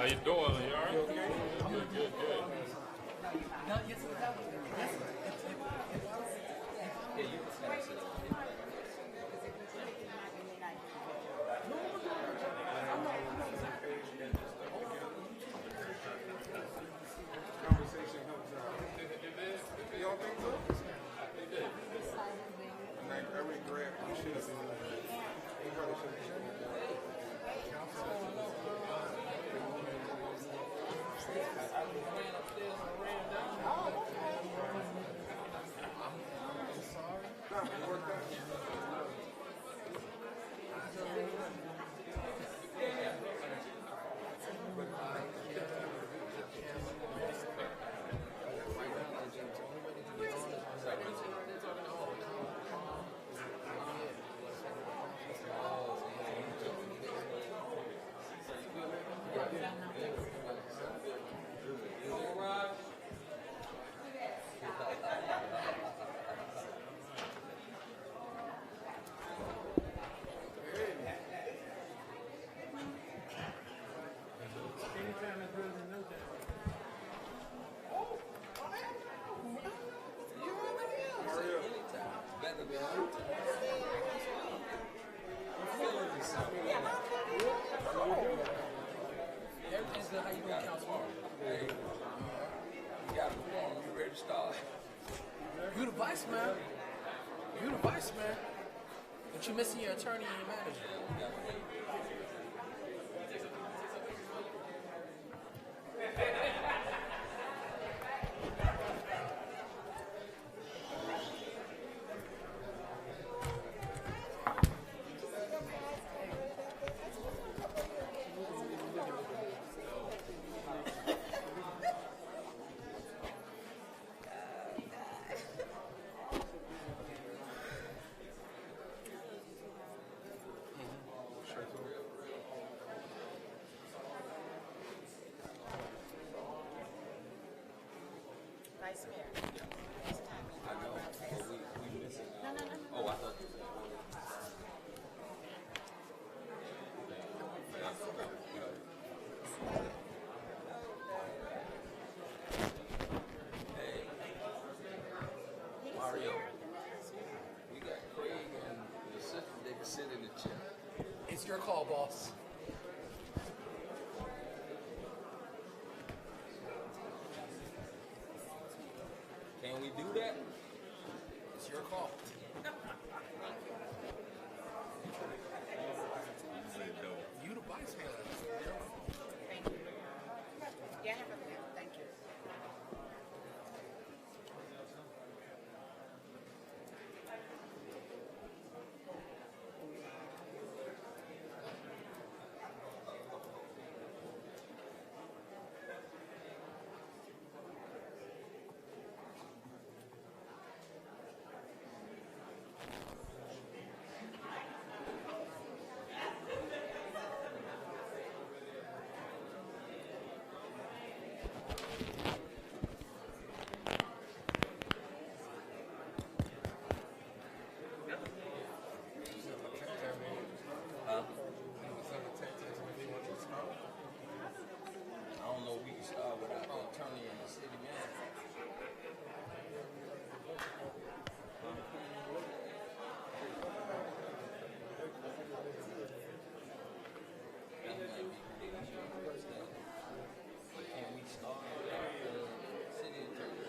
How you doing? You all right? Good, good, good. Conversation helps out. Y'all think so? They did. And I regret we should have been. We probably should have been. You the vice man. You the vice man. But you missing your attorney and your manager. Vice Mayor. I know, but we missing. Oh, I thought. Hey, Mario, we got Craig and the sister. They can sit in the chair. It's your call, boss. Can we do that? It's your call. You the vice man. Thank you. Yeah, have a good one. Thank you. I don't know if we can start without the attorney and the city manager. That might be pretty interesting. Can we start without the city attorney?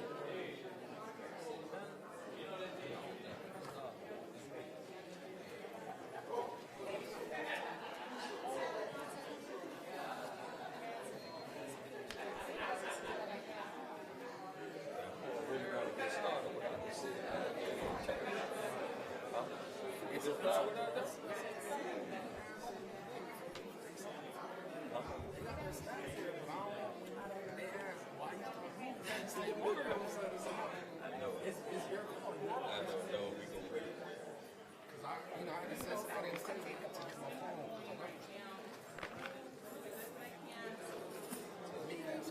It's your call. I don't know. We gonna wait. Because I didn't say it to my phone. Me, that's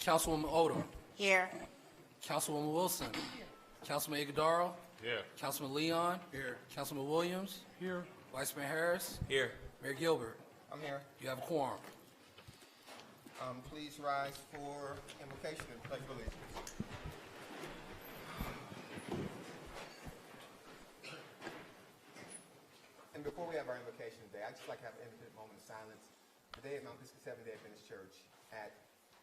Councilwoman Odom. Here. Councilwoman Wilson. Councilman Iguodaro. Here. Councilman Leon. Here. Councilman Williams. Here. Vice Mayor Harris. Here. Mayor Gilbert. I'm here. You have a quorum. Please rise for invocation and pledge of allegiance. And before we have our invocation today, I'd just like to have an intimate moment of silence today at Mount Pisgah Seventh-day Adventist Church at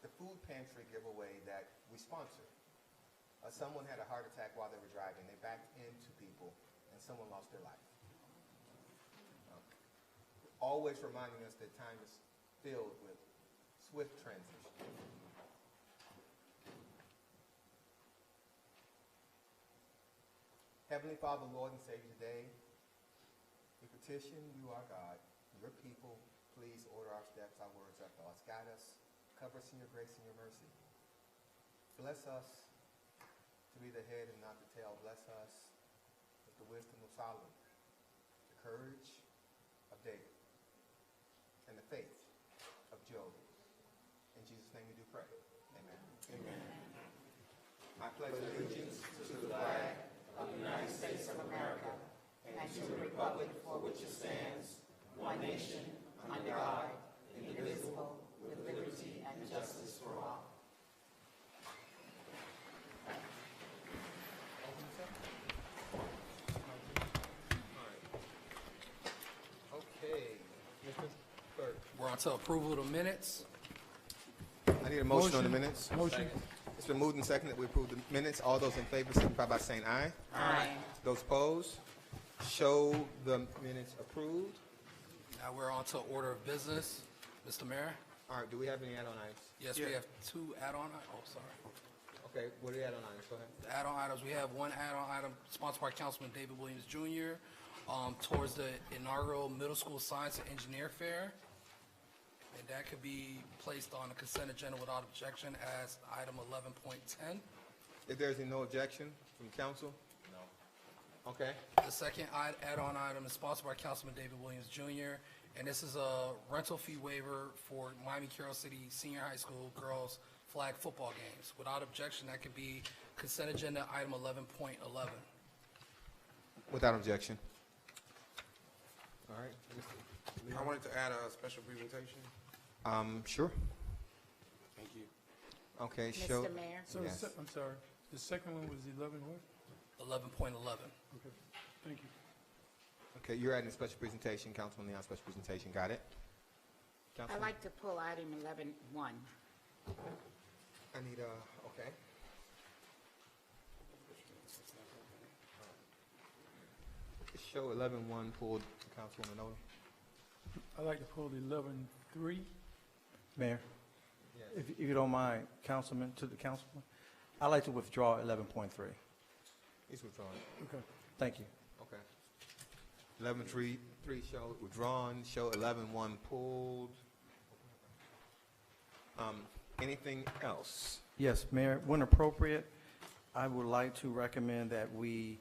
the food pantry giveaway that we sponsor. Someone had a heart attack while they were driving. They backed into people, and someone lost their life. Always reminding us that time is filled with swift transition. Heavenly Father, Lord and Savior, today we petition you, our God, your people. Please order our steps, our words, our thoughts. Guide us, cover us in your grace and your mercy. Bless us to be the head and not the tail. Bless us with the wisdom of Solomon, the courage of David, and the faith of Job. In Jesus' name we do pray. Amen. Amen. I pledge allegiance to the flag of the United States of America and to the republic for which it stands, one nation, under God, indivisible, with liberty and justice for all. Okay. Mr. Clerk. We're on to approval of the minutes. I need a motion on the minutes. Motion. It's been moved and seconded that we approve the minutes. All those in favor signify by saying aye. Aye. Those opposed, show the minutes approved. Now we're on to order of business. Mr. Mayor? All right, do we have any add-on items? Yes, we have two add-on, sorry. Okay, what are the add-on items? Go ahead. The add-on items, we have one add-on item sponsored by Councilman David Williams Jr. Towards the inaugural Middle School Science and Engineer Fair. And that could be placed on the consent agenda without objection as item 11.10. If there's no objection from council? No. Okay. The second add-on item is sponsored by Councilman David Williams Jr., and this is a rental fee waiver for Miami Carroll City Senior High School girls flag football games. Without objection, that could be consent agenda item 11.11. Without objection. All right. I wanted to add a special presentation. Sure. Thank you. Okay, show. Mr. Mayor. So, Yes. I'm sorry, the second one was 11 what? 11.11. Okay, thank you. Okay, you're adding a special presentation, Councilman Leon, special presentation. Got it? I'd Councilman? like to pull item 11.1. I need okay. Show 11-1 pulled, Councilwoman Odom. I'd like to pull the 11.3. Mayor, Yes. if you don't mind, Councilman, to the councilman, I'd like to withdraw 11.3. He's withdrawn. Okay. Thank you. Okay. 11-3 show withdrawn. Show 11-1 pulled. Anything else? Yes, Mayor, when appropriate, I would like to recommend that we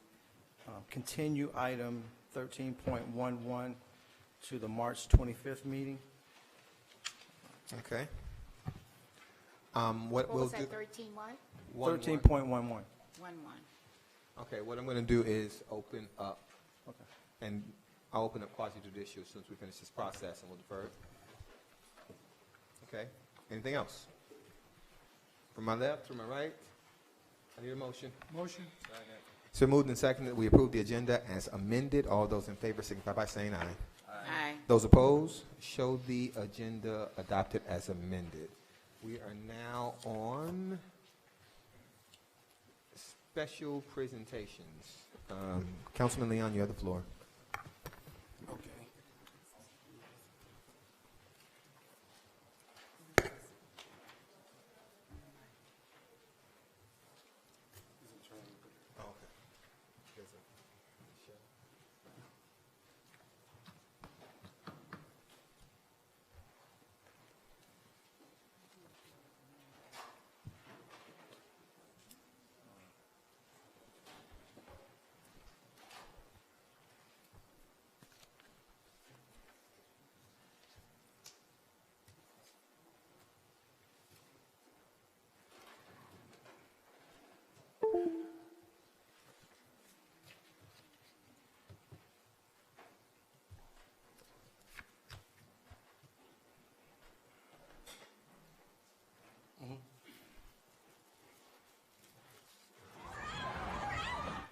continue item 13.11 to the March 25th meeting. Okay. What What we'll was do? that, 13 what? 13.11. 1-1. Okay, what I'm going to do is open up, Okay. and I'll open up quasi-judicial since we finish this process, and we'll defer it. Okay. Anything else? From my left, from my right? I need a motion. Motion? So moved and seconded, we approve the agenda as amended. All those in favor signify by saying aye. Aye. Those opposed, show the agenda adopted as amended. We are now on special presentations. Councilman Leon, you have the floor. Okay.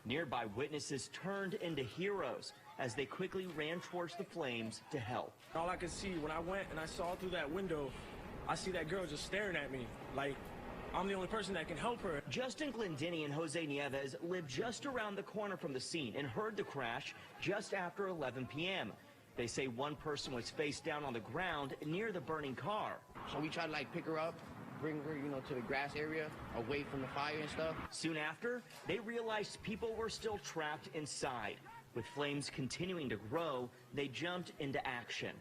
Nearby witnesses turned into heroes as they quickly ran towards the flames to help. All I could see when I went and I saw through that window, I see that girl just staring at me like I'm the only person that can help her. Justin Glendini and Jose Nieves lived just around the corner from the scene and heard the crash just after 11 p.m. They say one person was face down on the ground near the burning car. So we tried to like pick her up, bring her, to the grass area, away from the fire and stuff. Soon after, they realized people were still trapped inside. With flames continuing to grow, they jumped into action.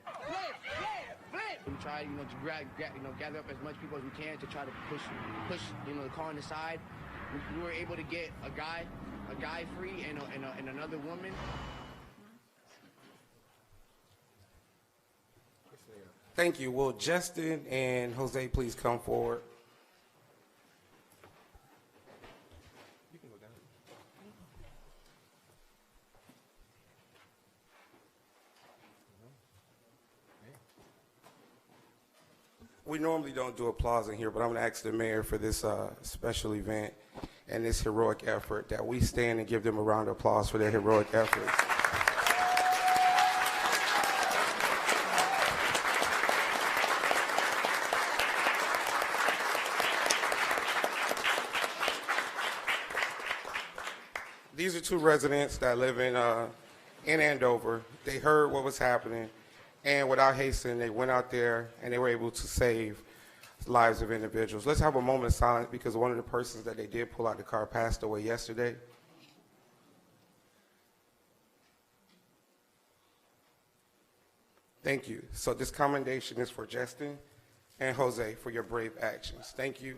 We tried, to gather up as much people as we can to try to push, the car on the side. We were able to get a guy free and another woman. Thank you. Will Justin and Jose please come forward? You can go down. We normally don't do applause in here, but I'm going to ask the mayor for this special event and this heroic effort that we stand and give them a round of applause for their heroic efforts. These are two residents that live in Andover. They heard what was happening, and without hastening, they went out there and they were able to save lives of individuals. Let's have a moment of silence because one of the persons that they did pull out the car passed away yesterday. Thank you. So this commendation is for Justin and Jose for your brave actions. Thank you.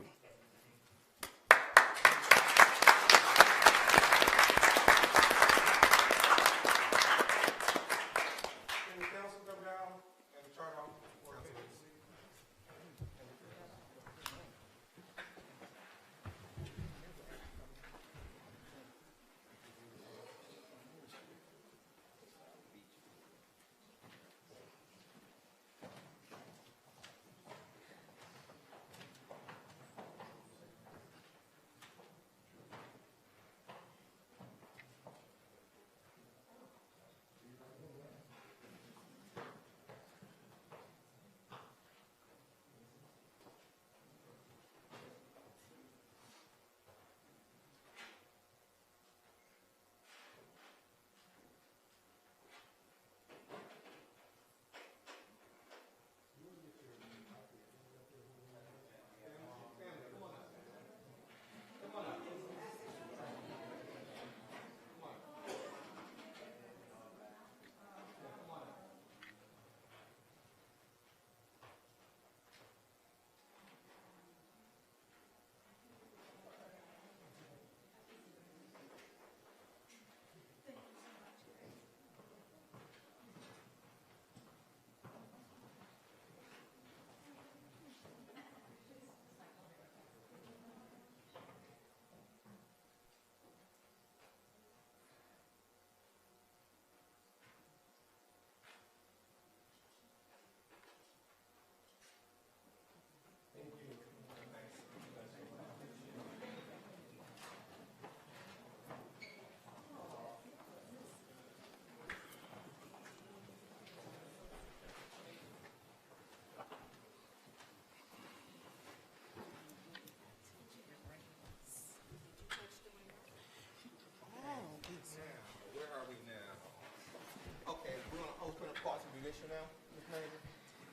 Now, Ms. Manager?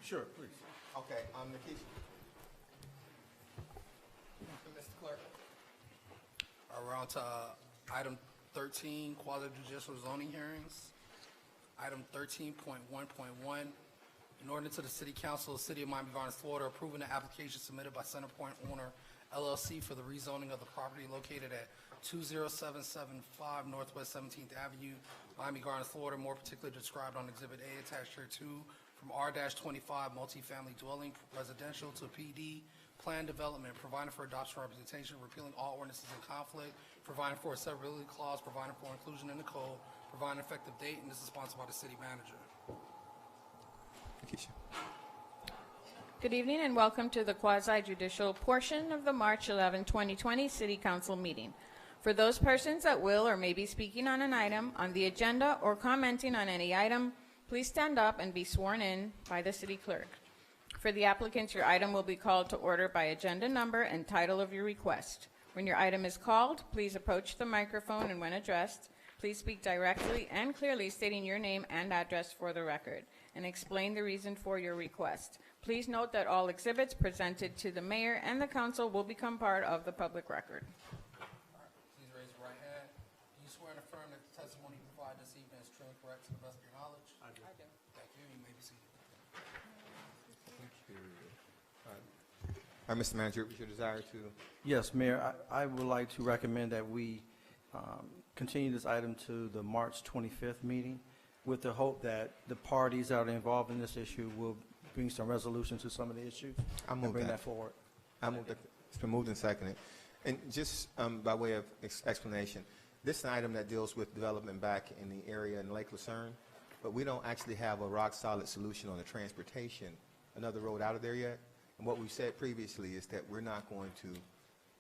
Sure, please. Okay, Nikisha. Mr. Clerk. We're on to item 13, quasi-judicial zoning hearings. Item 13.1.1, an ordinance to the City Council of the City of Miami Gardens, Florida, approving the application submitted by Centerpoint Owner LLC for the rezoning of the property located at 20775 Northwest 17th Avenue, Miami Gardens, Florida, more particularly described on Exhibit A attached here to, from R-25 multifamily dwelling residential to PD plan development, providing for adoption representation, repealing all ordinances in conflict, providing for a severability clause, providing for inclusion in the code, providing an effective date, and this is sponsored by the city manager. Nikisha. Good evening and welcome to the quasi-judicial portion of the March 11, 2020 City Council meeting. For those persons that will or may be speaking on an item on the agenda or commenting on any item, please stand up and be sworn in by the city clerk. For the applicants, your item will be called to order by agenda number and title of your request. When your item is called, please approach the microphone, and when addressed, please speak directly and clearly, stating your name and address for the record, and explain the reason for your request. Please note that all exhibits presented to the mayor and the council will become part of the public record. Please raise your right hand. Do you swear and affirm that the testimony you provide this evening is true and correct to the best of your knowledge? I do. Thank you. You may be seated. All right, Mr. Manager, would you desire to? Yes, Mayor, I would like to recommend that we continue this item to the March 25th meeting with the hope that the parties that are involved in this issue will bring some resolution to some of the issues I'll and move bring that. that forward. I move that. It's been moved and seconded. And just by way of explanation, this is an item that deals with development back in the area in Lake Lucerne, but we don't actually have a rock-solid solution on the transportation, another road out of there yet. And what we said previously is that we're not going to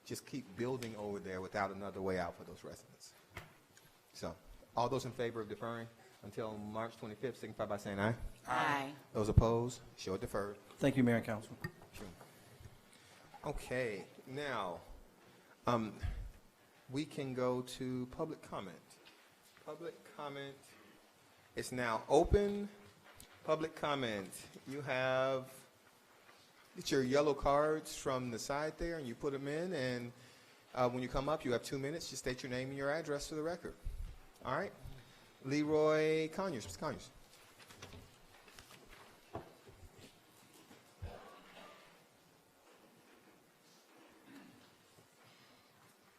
just keep building over there without another way out for those residents. So, all those in favor of deferring until March 25th, signify by saying aye. Aye. Those opposed, show it deferred. Thank you, Mayor and Council. Sure. Okay, now, we can go to public comment. Public comment is now open. Public comment. You have, get your yellow cards from the side there, and you put them in, and when you come up, you have 2 minutes. Just state your name and your address for the record. All right? Leroy Conyers. Mr. Conyers.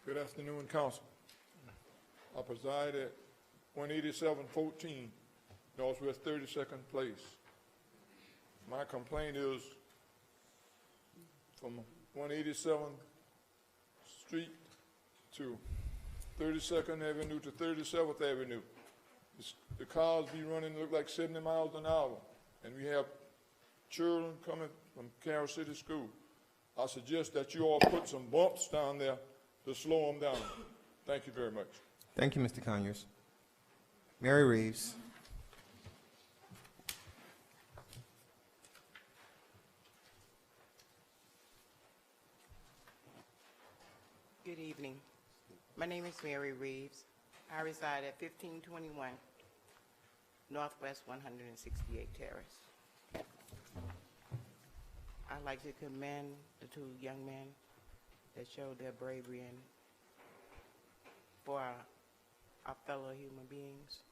Good afternoon, Council. I preside at 18714 Northwest 32nd Place. My complaint is from 187th Street to 32nd Avenue to 37th Avenue. The cars be running, look like 70 miles an hour, and we have children coming from Carroll City School. I suggest that you all put some bumps down there to slow them down. Thank you very much. Thank you, Mr. Conyers. Mary Reeves. Good evening. My name is Mary Reeves. I reside at 1521 Northwest 168 Terrace. I'd like to commend the two young men that showed their bravery and for our fellow human beings.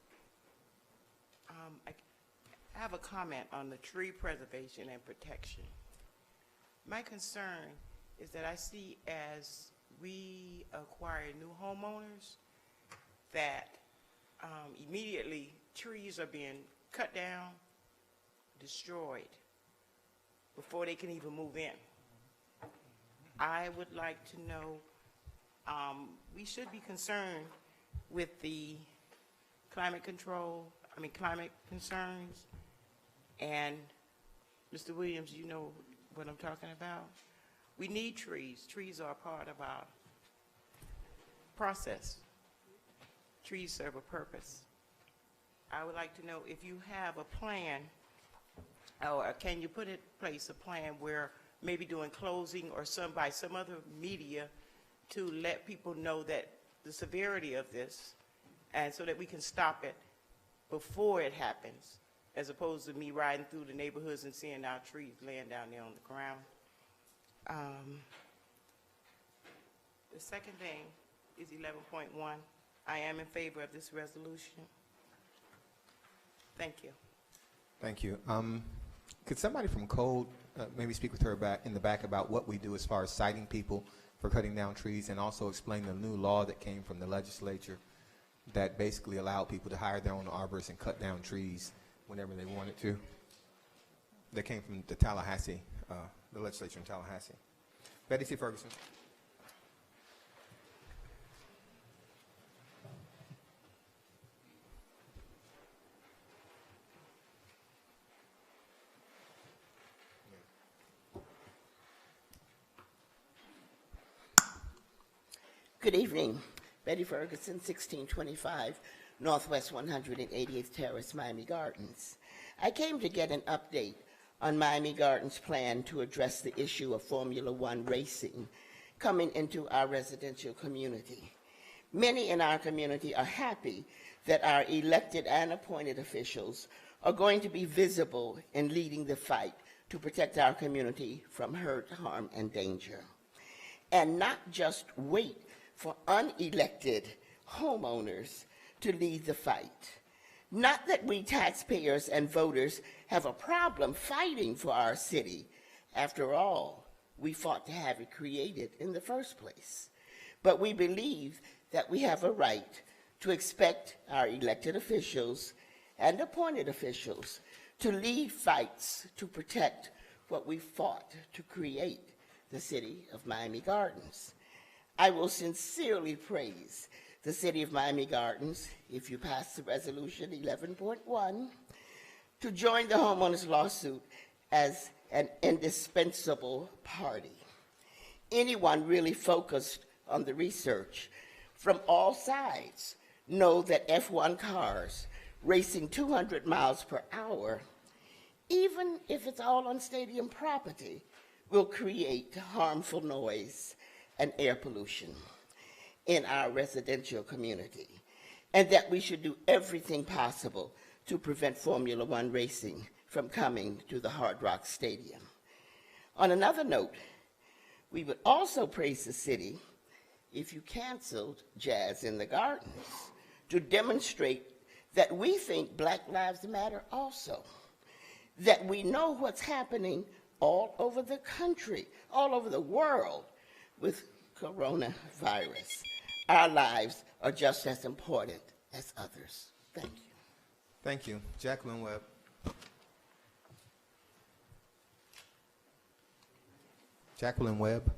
I have a comment on the tree preservation and protection. My concern is that I see as we acquire new homeowners that immediately trees are being cut down, destroyed before they can even move in. I would like to know, we should be concerned with the climate concerns, and Mr. Williams, you know what I'm talking about. We need trees. Trees are a part of our process. Trees serve a purpose. I would like to know if you have a plan, or can you put in place a plan where maybe doing closing or by some other media to let people know that the severity of this, and so that we can stop it before it happens, as opposed to me riding through the neighborhoods and seeing our trees laying down there on the ground. The second thing is 11.1. I am in favor of this resolution. Thank you. Thank you. Could somebody from Code maybe speak with her in the back about what we do as far as citing people for cutting down trees, and also explain the new law that came from the legislature that basically allowed people to hire their own arborists and cut down trees whenever they wanted to? That came from the Tallahassee, the legislature in Tallahassee. Betty C. Ferguson. Good evening. Betty Ferguson, 1625 Northwest 188th Terrace, Miami Gardens. I came to get an update on Miami Gardens' plan to address the issue of Formula One racing coming into our residential community. Many in our community are happy that our elected and appointed officials are going to be visible in leading the fight to protect our community from hurt, harm, and danger. And not just wait for unelected homeowners to lead the fight. Not that we taxpayers and voters have a problem fighting for our city. After all, we fought to have it created in the first place. But we believe that we have a right to expect our elected officials and appointed officials to lead fights to protect what we fought to create, the city of Miami Gardens. I will sincerely praise the city of Miami Gardens if you pass the resolution 11.1 to join the homeowners lawsuit as an indispensable party. Anyone really focused on the research from all sides know that F1 cars racing 200 miles per hour, even if it's all on stadium property, will create harmful noise and air pollution in our residential community, and that we should do everything possible to prevent Formula One racing from coming to the Hard Rock Stadium. On another note, we would also praise the city if you canceled Jazz in the Gardens to demonstrate that we think Black Lives Matter also, that we know what's happening all over the country, all over the world with coronavirus. Our lives are just as important as others. Thank you. Thank you. Jacqueline Webb. Jacqueline Webb.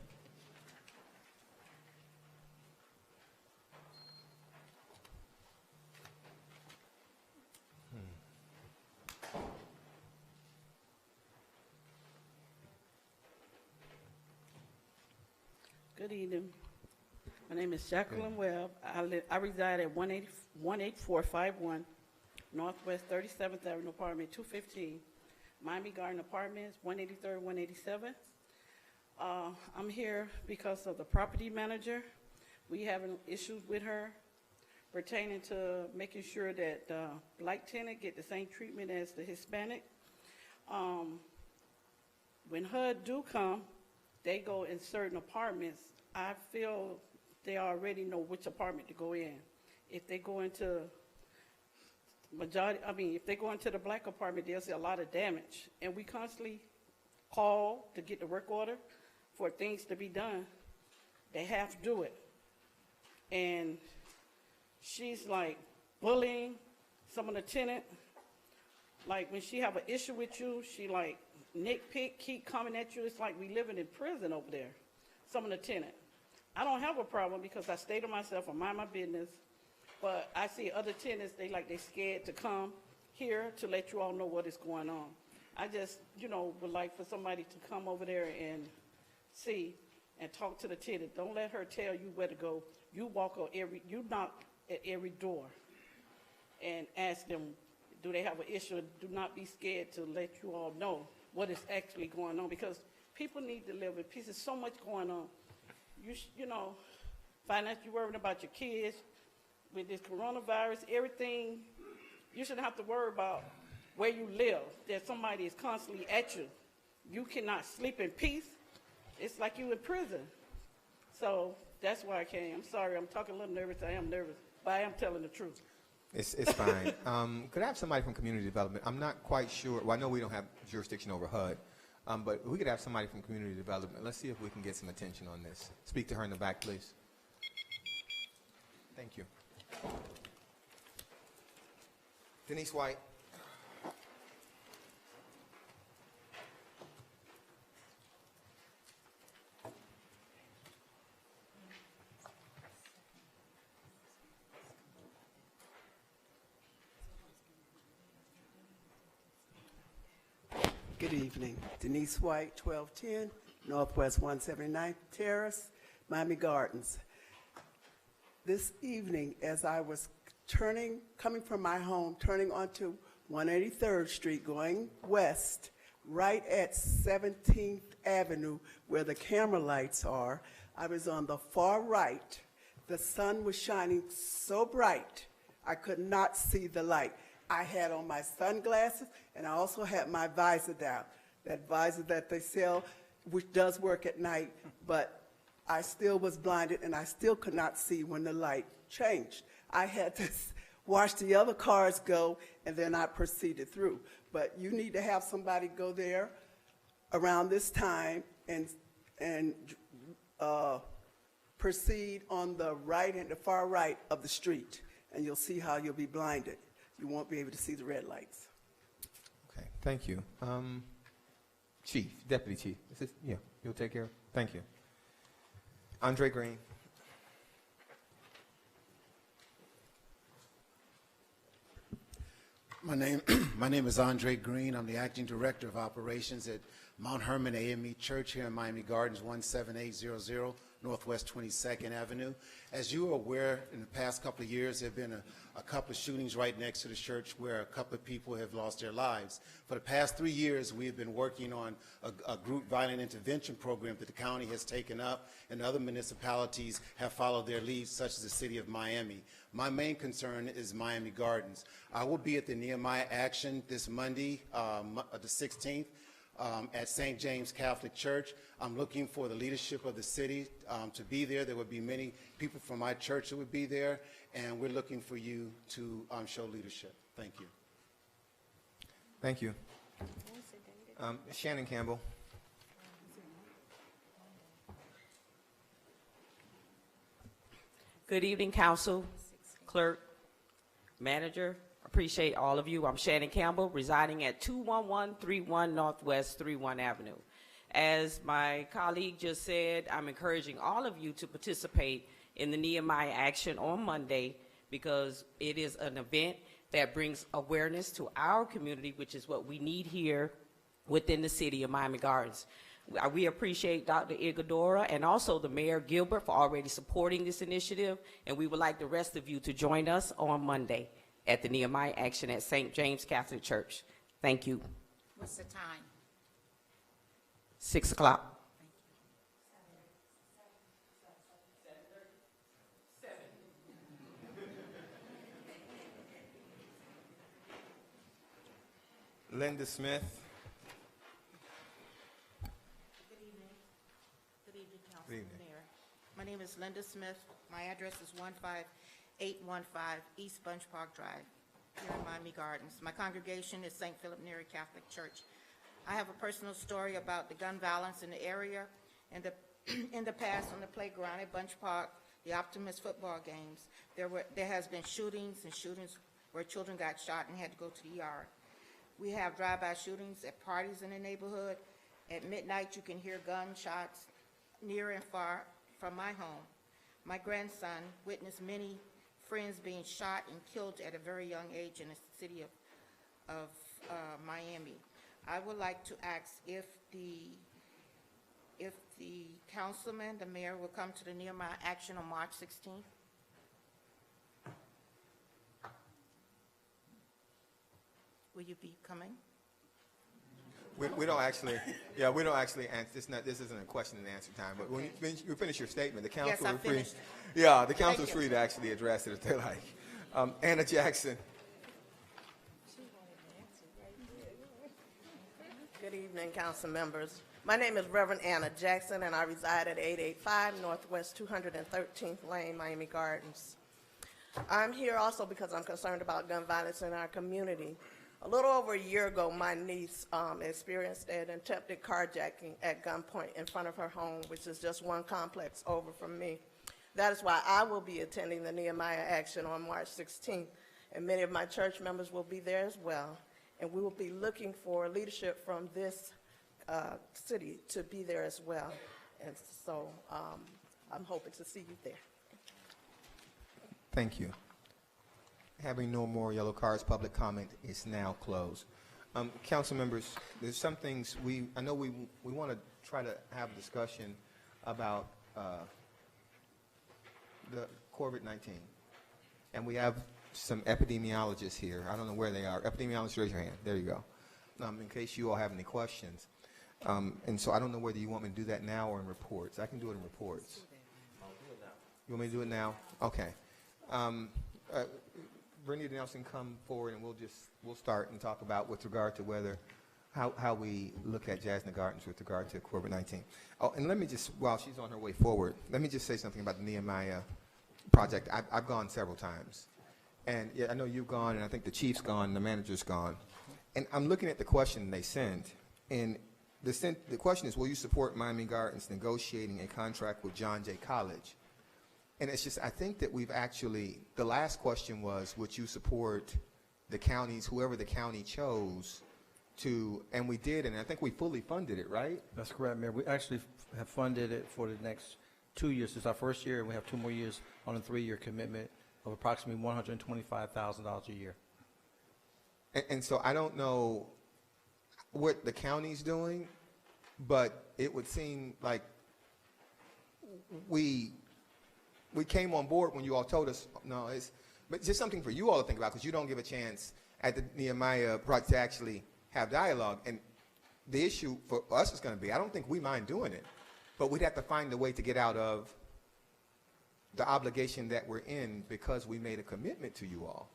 Good evening. My name is Jacqueline Webb. I reside at 18451 Northwest 37th Avenue, apartment 215, Miami Garden Apartments, 183rd, 187. I'm here because of the property manager. We having issues with her pertaining to making sure that the black tenant get the same treatment as the Hispanic. When HUD do come, they go in certain apartments. I feel they already know which apartment to go in. If they go into if they go into the black apartment, they'll see a lot of damage. And we constantly call to get the work order for things to be done. They have to do it. And she's like bullying some of the tenant. Like when she have an issue with you, she like nitpick, keep coming at you. It's like we living in prison over there, some of the tenant. I don't have a problem because I stay to myself, I mind my business. But I see other tenants, they scared to come here to let you all know what is going on. I just, would like for somebody to come over there and see and talk to the tenant. Don't let her tell you where to go. You knock at every door and ask them, do they have an issue? Do not be scared to let you all know what is actually going on, because people need to live in peace. There's so much going on. Financially worrying about your kids. With this coronavirus, everything, you shouldn't have to worry about where you live, that somebody is constantly at you. You cannot sleep in peace. It's like you in prison. So that's why I came. I'm sorry, I'm talking a little nervous. I am nervous, but I am telling the truth. It's fine. Could I have somebody from community development? I'm not quite sure. Well, I know we don't have jurisdiction over HUD, but we could have somebody from community development. Let's see if we can get some attention on this. Speak to her in the back, please. Thank you. Denise White. Good evening. Denise White, 1210 Northwest 179th Terrace, Miami Gardens. this evening, as I was coming from my home, turning onto 183rd Street, going west, right at 17th Avenue, where the camera lights are, I was on the far right. The sun was shining so bright, I could not see the light. I had on my sunglasses, and I also had my visor down. That visor that they sell, which does work at night, but I still was blinded, and I still could not see when the light changed. I had to watch the other cars go, and then I proceeded through. But you need to have somebody go there around this time and proceed on the right and the far right of the street, and you'll see how you'll be blinded. You won't be able to see the red lights. Okay, thank you. Chief, Deputy Chief, you'll take care of it? Thank you. Andre Green. My name is Andre Green. I'm the Acting Director of Operations at Mount Hermon AME Church here in Miami Gardens, 17800 Northwest 22nd Avenue. As you are aware, in the past couple of years, there have been a couple of shootings right next to the church where a couple of people have lost their lives. For the past 3 years, we have been working on a group violent intervention program that the county has taken up, and other municipalities have followed their lead, such as the city of Miami. My main concern is Miami Gardens. I will be at the Nehemiah Action this Monday, the 16th, at St. James Catholic Church. I'm looking for the leadership of the city to be there. There would be many people from my church that would be there, and we're looking for you to show leadership. Thank you. Thank you. Shannon Campbell. Good evening, Council, Clerk, Manager. Appreciate all of you. I'm Shannon Campbell, residing at 21131 Northwest 31 Avenue. As my colleague just said, I'm encouraging all of you to participate in the Nehemiah Action on Monday, because it is an event that brings awareness to our community, which is what we need here within the city of Miami Gardens. We appreciate Dr. Igadora and also the Mayor Gilbert for already supporting this initiative, and we would like the rest of you to join us on Monday at the Nehemiah Action at St. James Catholic Church. Thank you. What's the time? 6 o'clock. Linda Smith. Good evening. Good evening, Council. Good evening. Mayor. My name is Linda Smith. My address is 15815 East Bunch Park Drive, here in Miami Gardens. My congregation is St. Philip Neri Catholic Church. I have a personal story about the gun violence in the area. In the past, on the playground at Bunch Park, the Optimist football games, there has been shootings where children got shot and had to go to the ER. We have drive-by shootings at parties in the neighborhood. At midnight, you can hear gunshots near and far from my home. My grandson witnessed many friends being shot and killed at a very young age in the city of Miami. I would like to ask if the councilman, the mayor, will come to the Nehemiah Action on March 16th. Will you be coming? We don't actually answer. This isn't a question and answer time. But when you finish your statement, the council Yes, is free. finished. Yeah, the council is Thank you. free to actually address it if they like. Anna Jackson. Good evening, council members. My name is Reverend Anna Jackson, and I reside at 885 Northwest 213th Lane, Miami Gardens. I'm here also because I'm concerned about gun violence in our community. A little over a year ago, my niece experienced an attempted carjacking at gunpoint in front of her home, which is just one complex over from me. That is why I will be attending the Nehemiah Action on March 16th, and many of my church members will be there as well. And we will be looking for leadership from this city to be there as well. And so I'm hoping to see you there. Thank you. Having no more yellow cards, public comment is now closed. Council members, there's some things I know we want to try to have a discussion about the COVID-19. And we have some epidemiologists here. I don't know where they are. Epidemiologists, raise your hand. There you go. In case you all have any questions. And so I don't know whether you want me to do that now or in reports. I can do it in reports. You want me to do it now? Okay. Brenda Nelson, come forward and we'll start and talk about with regard to whether how we look at Jasna Gardens with regard to COVID-19. Oh, and let me just, while she's on her way forward, let me just say something about the Nehemiah project. I've gone several times. And yeah, I know you've gone, and I think the chief's gone, the manager's gone. And I'm looking at the question they sent, and the question is, will you support Miami Gardens negotiating a contract with John Jay College? And it's just, I think that we've actually, the last question was, would you support the counties, whoever the county chose to, and we did, and I think we fully funded it, right? That's correct, Mayor. We actually have funded it for the next 2 years. It's our first year, and we have 2 more years on a 3-year commitment of approximately $125,000 a year. And so I don't know what the county's doing, but it would seem like we came on board when you all told us, no, but just something for you all to think about, because you don't give a chance at the Nehemiah project to actually have dialogue. And the issue for us is going to be, I don't think we mind doing it, but we'd have to find a way to get out of the obligation that we're in because we made a commitment to you all.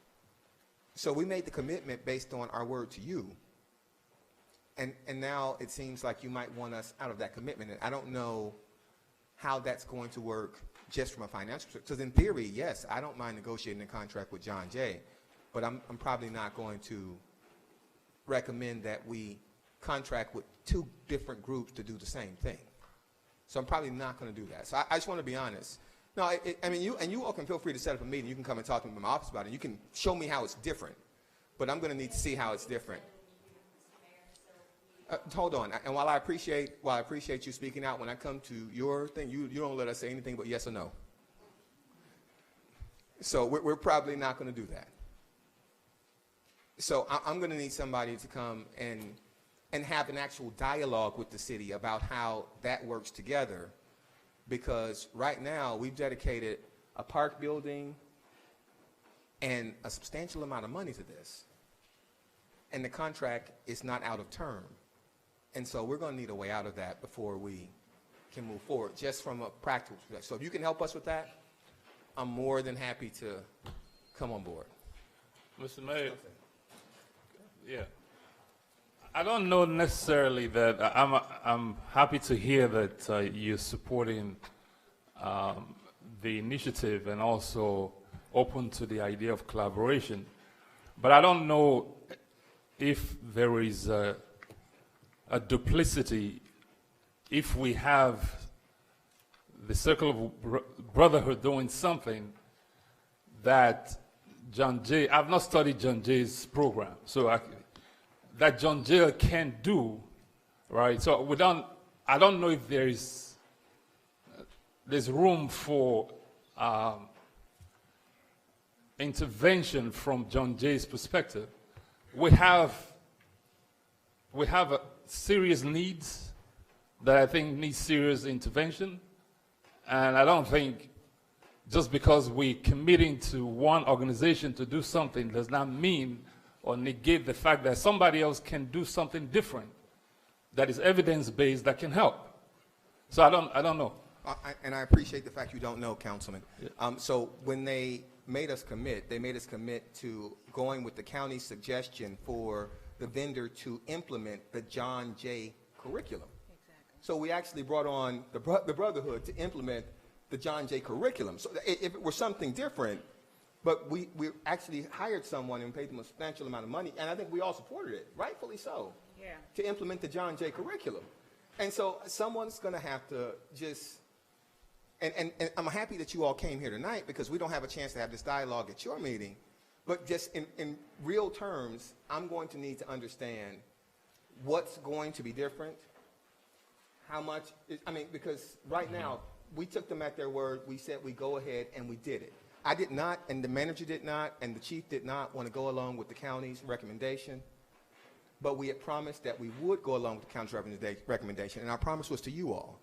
So we made the commitment based on our word to you. And now it seems like you might want us out of that commitment. And I don't know how that's going to work just from a financial perspective. Because in theory, yes, I don't mind negotiating a contract with John Jay, but I'm probably not going to recommend that we contract with 2 different groups to do the same thing. So I'm probably not going to do that. So I just want to be honest. No, I mean, you all can feel free to set up a meeting. You can come and talk to me in my office about it. You can show me how it's different, but I'm going to need to see how it's different. Hold on. And while I appreciate you speaking out, when I come to your thing, you don't let us say anything but yes or no. So we're probably not going to do that. So I'm going to need somebody to come and have an actual dialogue with the city about how that works together. Because right now we've dedicated a park building and a substantial amount of money to this. And the contract is not out of term. And so we're going to need a way out of that before we can move forward, just from a practical perspective. So if you can help us with that, I'm more than happy to come on board. Mr. Mayor, yeah. I don't know necessarily that I'm happy to hear that you're supporting the initiative and also open to the idea of collaboration. But I don't know if there is a duplicity if we have the Circle of Brotherhood doing something that John Jay, I've not studied John Jay's program, so that John Jay can do, right? So I don't know if there's room for intervention from John Jay's perspective. We have serious needs that I think need serious intervention, and I don't think just because we're committing to one organization to do something does not mean or negate the fact that somebody else can do something different that is evidence-based that can help. So I don't know. And I appreciate the fact you don't know, Councilman. Yeah. So when they made us commit to going with the county's suggestion for the vendor to implement the John Jay curriculum. Exactly. So we actually brought on the Brotherhood to implement the John Jay curriculum. So if it were something different, but we actually hired someone and paid them a substantial amount of money, and I think we all supported it, rightfully so, yeah, to implement the John Jay curriculum. And so someone's going to have to just, and I'm happy that you all came here tonight because we don't have a chance to have this dialogue at your meeting, but just in real terms, I'm going to need to understand what's going to be different, how much, because right now, we took them at their word, we said we go ahead and we did it. I did not, and the manager did not, and the chief did not want to go along with the county's recommendation, but we had promised that we would go along with the county's recommendation, and our promise was to you all.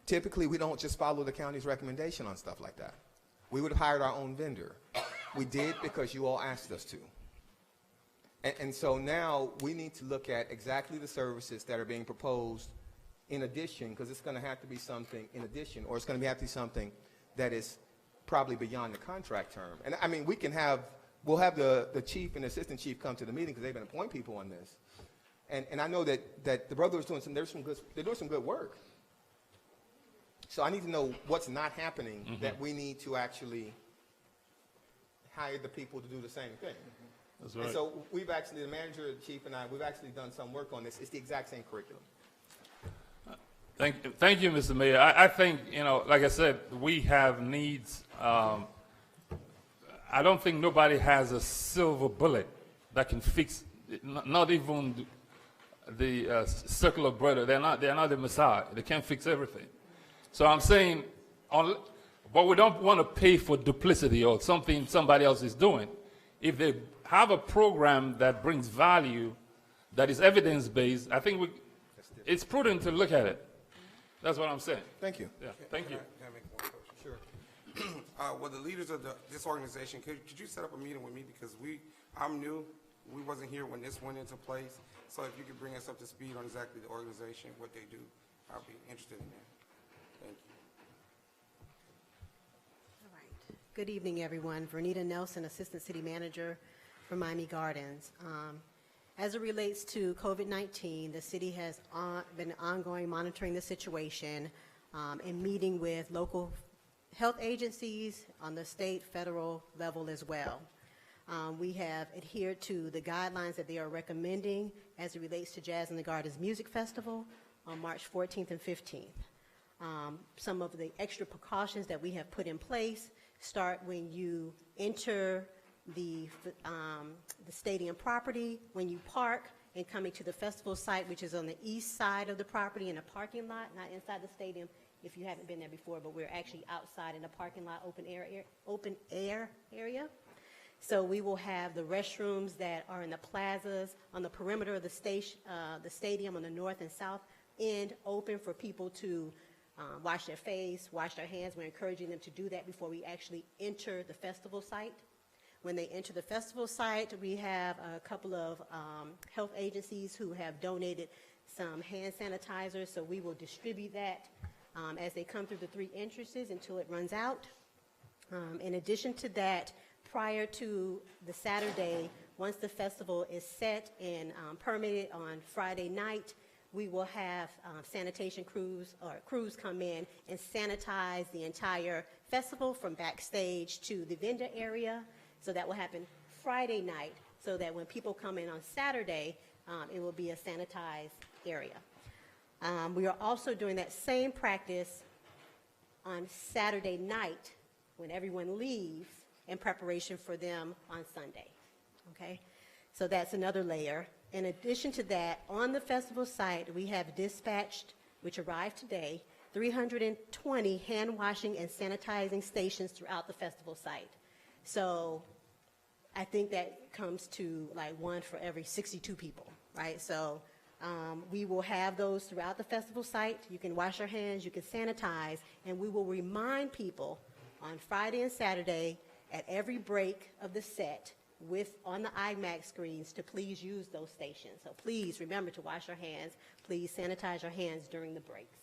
Typically, we don't just follow the county's recommendation on stuff like that. we would have hired our own vendor. We did because you all asked us to. And so now we need to look at exactly the services that are being proposed in addition, because it's going to have to be something in addition, or it's going to have to be something that is probably beyond the contract term. And I mean, we'll have the chief and assistant chief come to the meeting because they've been appointing people on this. And I know that the brother is doing they're doing some good work. So I need to know what's not happening that we need to actually hire the people to do the same thing. That's right. And so we've actually, the manager, the chief, and I, we've actually done some work on this. It's the exact same curriculum. Thank you, Mr. Mayor. I think, like I said, we have needs. I don't think nobody has a silver bullet that can fix, not even the circular brother. They're not the Messiah. They can't fix everything. So I'm saying, but we don't want to pay for duplicity or something somebody else is doing. If they have a program that brings value, that is evidence-based, I think it's prudent to look at it. That's what I'm saying. Thank you. Yeah, thank you. Can I make one question? Sure. Well, the leaders of this organization, could you set up a meeting with me, because I'm new. We wasn't here when this went into place. So if you could bring us up to speed on exactly the organization, what they do, I'll be interested in that. Thank you. All right. Good evening, everyone. Vernita Nelson, Assistant City Manager for Miami Gardens. As it relates to COVID-19, the city has been ongoing monitoring the situation and meeting with local health agencies on the state, federal level as well. We have adhered to the guidelines that they are recommending as it relates to Jazz in the Gardens Music Festival on March 14th and 15th. Some of the extra precautions that we have put in place start when you enter the stadium property, when you park and coming to the festival site, which is on the east side of the property in a parking lot, not inside the stadium if you haven't been there before, but we're actually outside in a parking lot, open air area. So we will have the restrooms that are in the plazas on the perimeter of the stadium on the north and south end open for people to wash their face, wash their hands. We're encouraging them to do that before we actually enter the festival site. When they enter the festival site, we have a couple of health agencies who have donated some hand sanitizer, so we will distribute that as they come through the 3 entrances until it runs out. In addition to that, prior to the Saturday, once the festival is set and permitted on Friday night, we will have sanitation crews come in and sanitize the entire festival from backstage to the vendor area. So that will happen Friday night, so that when people come in on Saturday, it will be a sanitized area. We are also doing that same practice on Saturday night when everyone leaves in preparation for them on Sunday, okay? So that's another layer. In addition to that, on the festival site, we have dispatched, which arrived today, 320 hand washing and sanitizing stations throughout the festival site. So I think that comes to like 1 for every 62 people, right? So we will have those throughout the festival site. You can wash your hands, you can sanitize, and we will remind people on Friday and Saturday at every break of the set on the IMAX screens to please use those stations. So please remember to wash your hands. Please sanitize your hands during the breaks.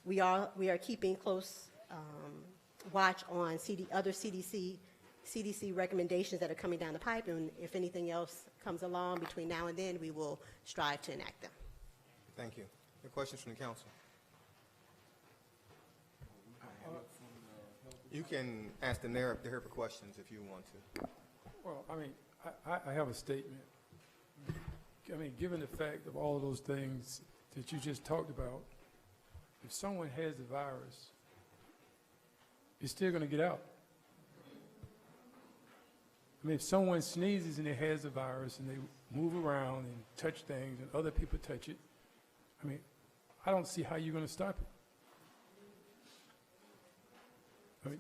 We are keeping close watch on other CDC recommendations that are coming down the pipe, and if anything else comes along between now and then, we will strive to enact them. Thank you. Any questions from the council? You can ask the mayor for questions if you want to. Well, I mean, I have a statement. I mean, given the fact of all of those things that you just talked about, if someone has the virus, it's still going to get out. I mean, if someone sneezes and it has the virus and they move around and touch things and other people touch it, I mean, I don't see how you're going to stop it. I mean,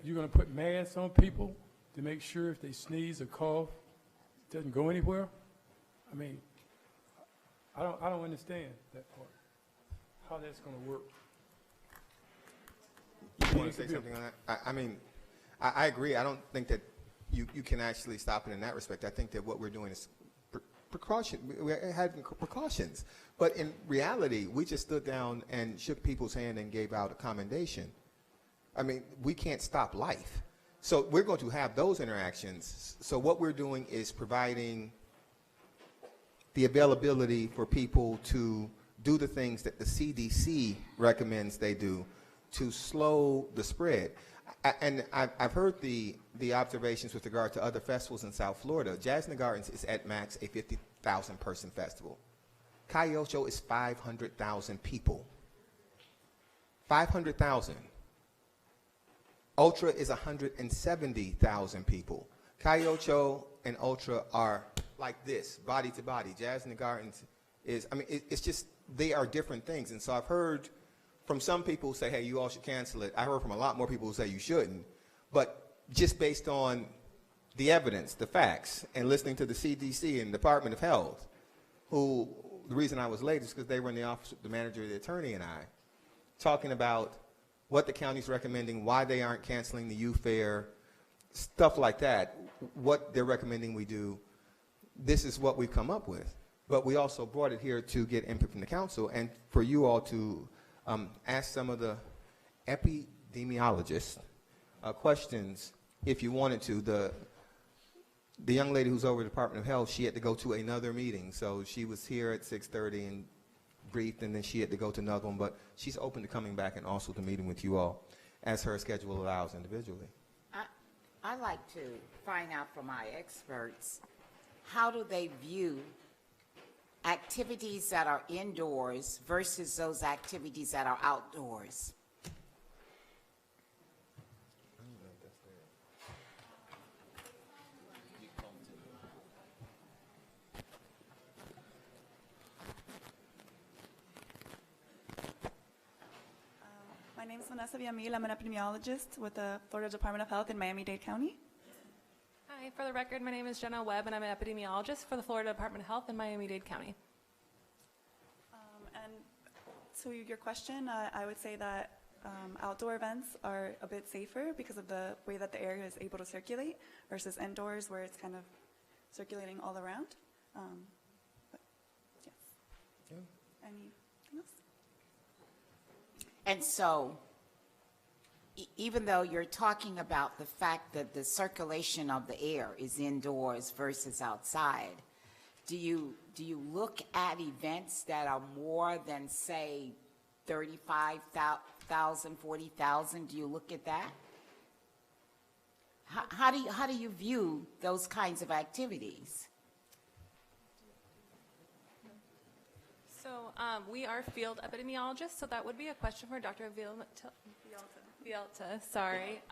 you're going to put masks on people to make sure if they sneeze or cough, it doesn't go anywhere? I mean, I don't understand that part, how that's going to work. want to say something on that? I mean, I agree. I don't think that you can actually stop it in that respect. I think that what we're doing is precaution. We're having precautions. But in reality, we just stood down and shook people's hand and gave out a commendation. I mean, we can't stop life. So we're going to have those interactions. So what we're doing is providing the availability for people to do the things that the CDC recommends they do to slow the spread. And I've heard the observations with regard to other festivals in South Florida. Jazz in the Gardens is at max a 50,000 person festival. Calle is 500,000 people. 500,000. Ultra is 170,000 people. Calle and Ultra are like this, body to body. Jazz in the Gardens is, I mean, it's just, they are different things. And so I've heard from some people who say, hey, you all should cancel it. I heard from a lot more people who say you shouldn't. But just based on the evidence, the facts, and listening to the CDC and Department of Health, who, the reason I was late is because they were in the office of the manager, the attorney, and I, talking about what the county's recommending, why they aren't canceling the youth fair, stuff like that, what they're recommending we do. This is what we've come up with. But we also brought it here to get input from the council and for you all to ask some of the epidemiologists questions if you wanted to. The young lady who's over the Department of Health, she had to go to another meeting. So she was here at 6:30 and briefed, and then she had to go to another one. But she's open to coming back and also to meeting with you all as her schedule allows individually. I'd like to find out from our experts, how do they view activities that are indoors versus those activities that are outdoors? My name is Vanessa Villamil. I'm an epidemiologist with the Florida Department of Health in Miami-Dade County. Hi, for the record, my name is Jenna Webb, and I'm an epidemiologist for the Florida Department of Health in Miami-Dade County. And to your question, I would say that outdoor events are a bit safer because of the way that the area is able to circulate versus indoors where it's kind of circulating all around. But yes. Yeah. Anything else? And so, even though you're talking about the fact that the circulation of the air is indoors versus outside, do you look at events that are more than, say, 35,000, 40,000? Do you look at that? How do you view those kinds of activities? So we are field epidemiologists, so that would be a question for Dr. Vialta. Sorry.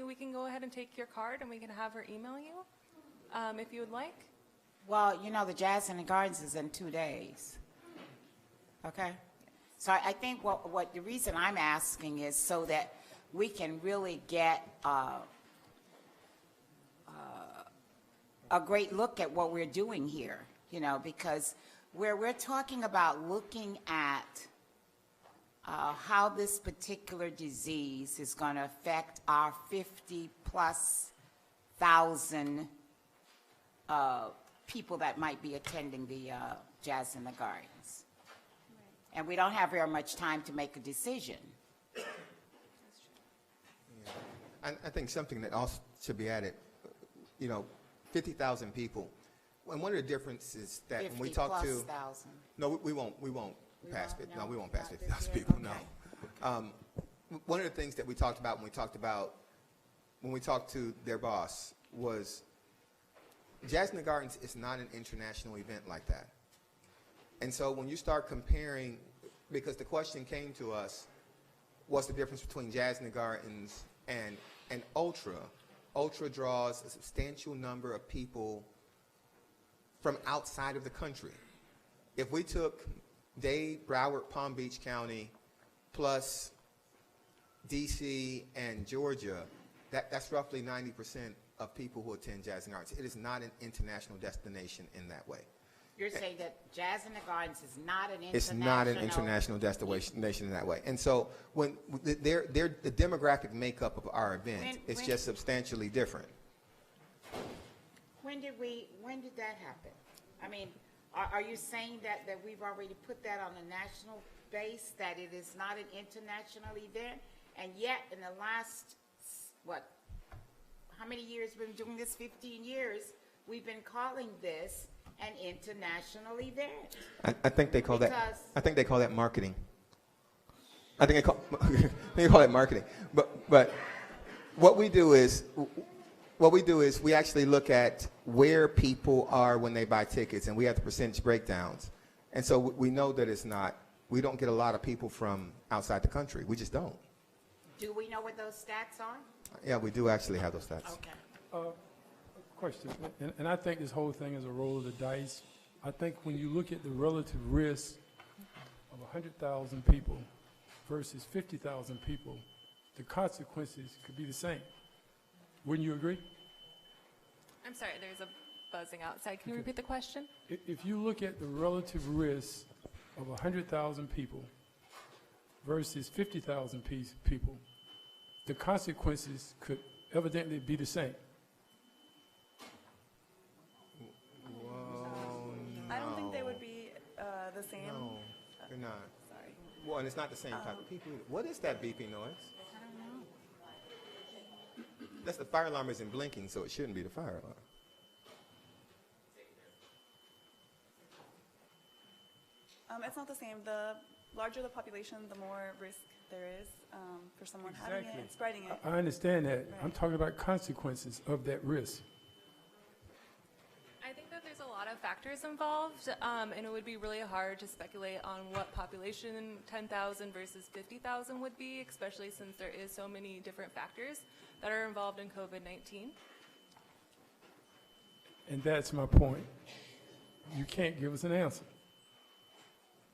We can go ahead and take your card, and we can have her email you if you would like. Well, you know, the Jazz in the Gardens is in 2 days. Okay? So I think what the reason I'm asking is so that we can really get a great look at what we're doing here, you know, because where we're talking about looking at how this particular disease is going to affect our 50,000+ people that might be attending the Jazz in the Gardens. Right. And we don't have very much time to make a decision. Yeah. I think something that also should be added, you know, 50,000 people. And one of the differences that when we talk to, 50,000. no, we won't pass it. No, we won't pass 50,000 people. Okay. No. One of the things that we talked about when we talked to their boss was Jazz in the Gardens is not an international event like that. And so when you start comparing, because the question came to us, what's the difference between Jazz in the Gardens and Ultra? Ultra draws a substantial number of people from outside of the country. If we took Dade, Broward, Palm Beach County, plus DC and Georgia, that's roughly 90% of people who attend Jazz in the Gardens. It is not an international destination in that way. You're saying that Jazz in the Gardens is not an international... It's not an international destination in that way. And so when the demographic makeup of our event is just substantially different. When did that happen? I mean, are you saying that we've already put that on a national base, that it is not an international event? And yet, in the last, how many years we've been doing this? 15 years, we've been calling this an international event. I think they call that. I think they call that marketing. I think they call it marketing. But what we do is we actually look at where people are when they buy tickets, and we have the percentage breakdowns. And so we know that it's not. We don't get a lot of people from outside the country. We just don't. Do we know what those stats are? Yeah, we do actually have those stats. Okay. Question, and I think this whole thing is a roll of the dice. I think when you look at the relative risk of 100,000 people versus 50,000 people, the consequences could be the same. Wouldn't you agree? I'm sorry, there's a buzzing outside. Can you repeat the question? If you look at the relative risk of 100,000 people versus 50,000 people, the consequences could evidently be the same. I don't think they would be the same. No, they're not. Sorry. Well, and it's not the same type of people. What is that beeping noise? I don't know. That's the fire alarm isn't blinking, so it shouldn't be the fire alarm. It's not the same. The larger the population, the more risk there is for someone having it and spreading it. I understand that. Right. I'm talking about consequences of that risk. I think that there's a lot of factors involved, and it would be really hard to speculate on what population 10,000 versus 50,000 would be, especially since there is so many different factors that are involved in COVID-19. And that's my point. You can't give us an answer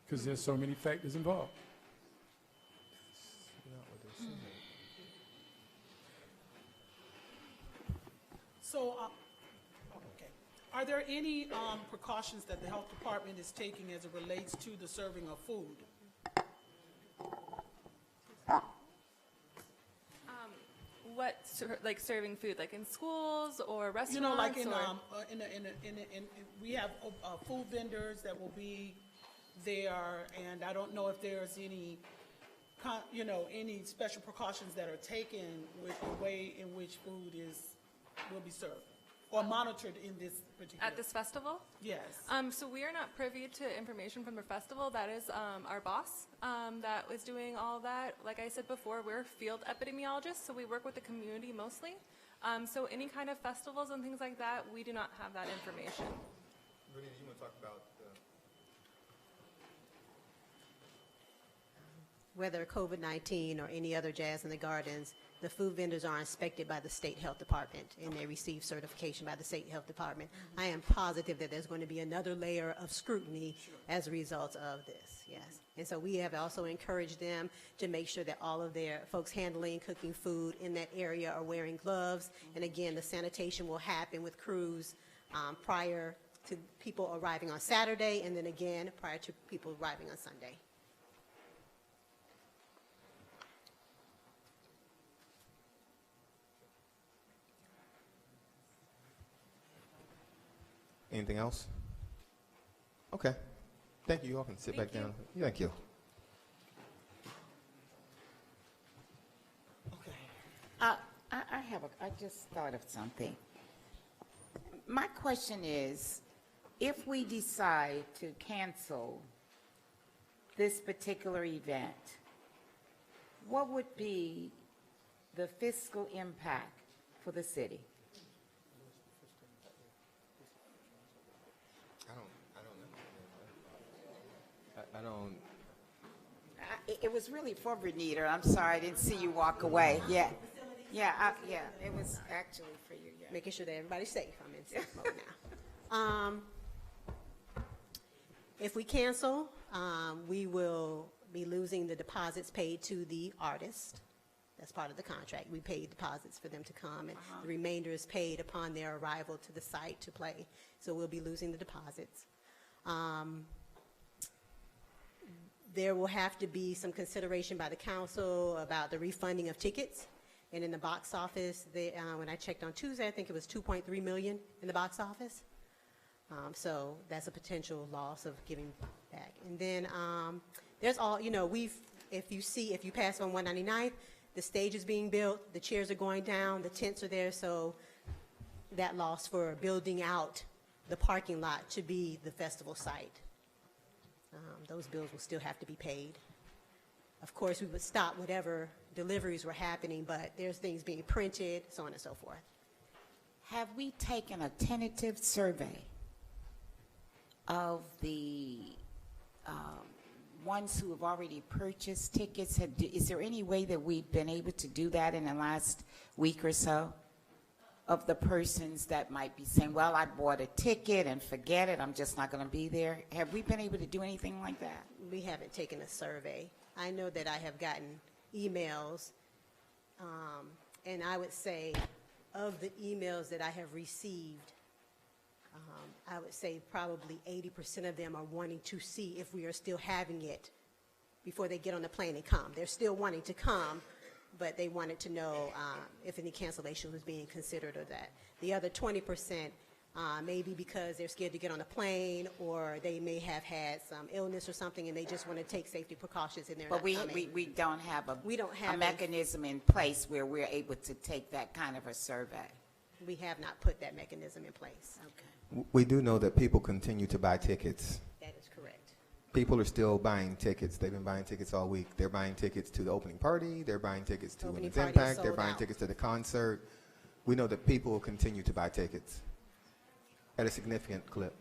because there's so many factors involved. So, okay. Are there any precautions that the health department is taking as it relates to the serving of food? Like serving food, like in schools or restaurants? You know, like in or? We have food vendors that will be there, and I don't know if there's any, any special precautions that are taken with the way in which food will be served or monitored in this particular. At this festival? Yes. So we are not privy to information from the festival. That is our boss that was doing all that. Like I said before, we're field epidemiologists, so we work with the community mostly. So any kind of festivals and things like that, we do not have that information. Renita, you want to talk about Whether COVID-19 or any other Jazz in the Gardens, the food vendors are inspected by the state health department, and they receive certification by the state health department. I am positive that there's going to be another layer of scrutiny as a result of this, yes. And so we have also encouraged them to make sure that all of their folks handling, cooking food in that area are wearing gloves. And again, the sanitation will happen with crews prior to people arriving on Saturday, and then again prior to people arriving on Sunday. anything else? Okay. Thank you. You all can sit back down. Thank you. I just thought of something. My question is, if we decide to cancel this particular event, what would be the fiscal impact for the city? I don't. It was really for Renita. I'm sorry, I didn't see you walk away. Yeah. Yeah, it was actually for you. Yeah. Making sure that everybody's safe. I'm in safe mode now. If we cancel, we will be losing the deposits paid to the artist. That's part of the contract. We paid deposits for them to come, and the remainder is paid upon their arrival to the site to play. So we'll be losing the deposits. There will have to be some consideration by the council about the refunding of tickets. And in the box office, when I checked on Tuesday, I think it was 2.3 million in the box office. So that's a potential loss of giving back. And then there's all, you know, if you pass on 199th, the stage is being built, the chairs are going down, the tents are there, so that loss for building out the parking lot to be the festival site. Those bills will still have to be paid. Of course, we would stop whatever deliveries were happening, but there's things being printed, so on and so forth. Have we taken a tentative survey of the ones who have already purchased tickets? Is there any way that we've been able to do that in the last week or so? Of the persons that might be saying, well, I bought a ticket and forget it, I'm just not going to be there. Have we been able to do anything like that? We haven't taken a survey. I know that I have gotten emails, and I would say of the emails that I have received, I would say probably 80% of them are wanting to see if we are still having it before they get on the plane and come. They're still wanting to come, but they wanted to know if any cancellation was being considered or that. The other 20% maybe because they're scared to get on a plane, or they may have had some illness or something and they just want to take safety precautions and they're But not coming. we don't have a a mechanism in place where we're able to take that kind of a survey. We have not put that mechanism in place. Okay. We do know that people continue to buy tickets. That is correct. People are still buying tickets. They've been buying tickets all week. They're buying tickets to the opening party. They're buying tickets to Opening Women's party is Impact. They're sold buying out. tickets to the concert. We know that people will continue to buy tickets at a significant clip.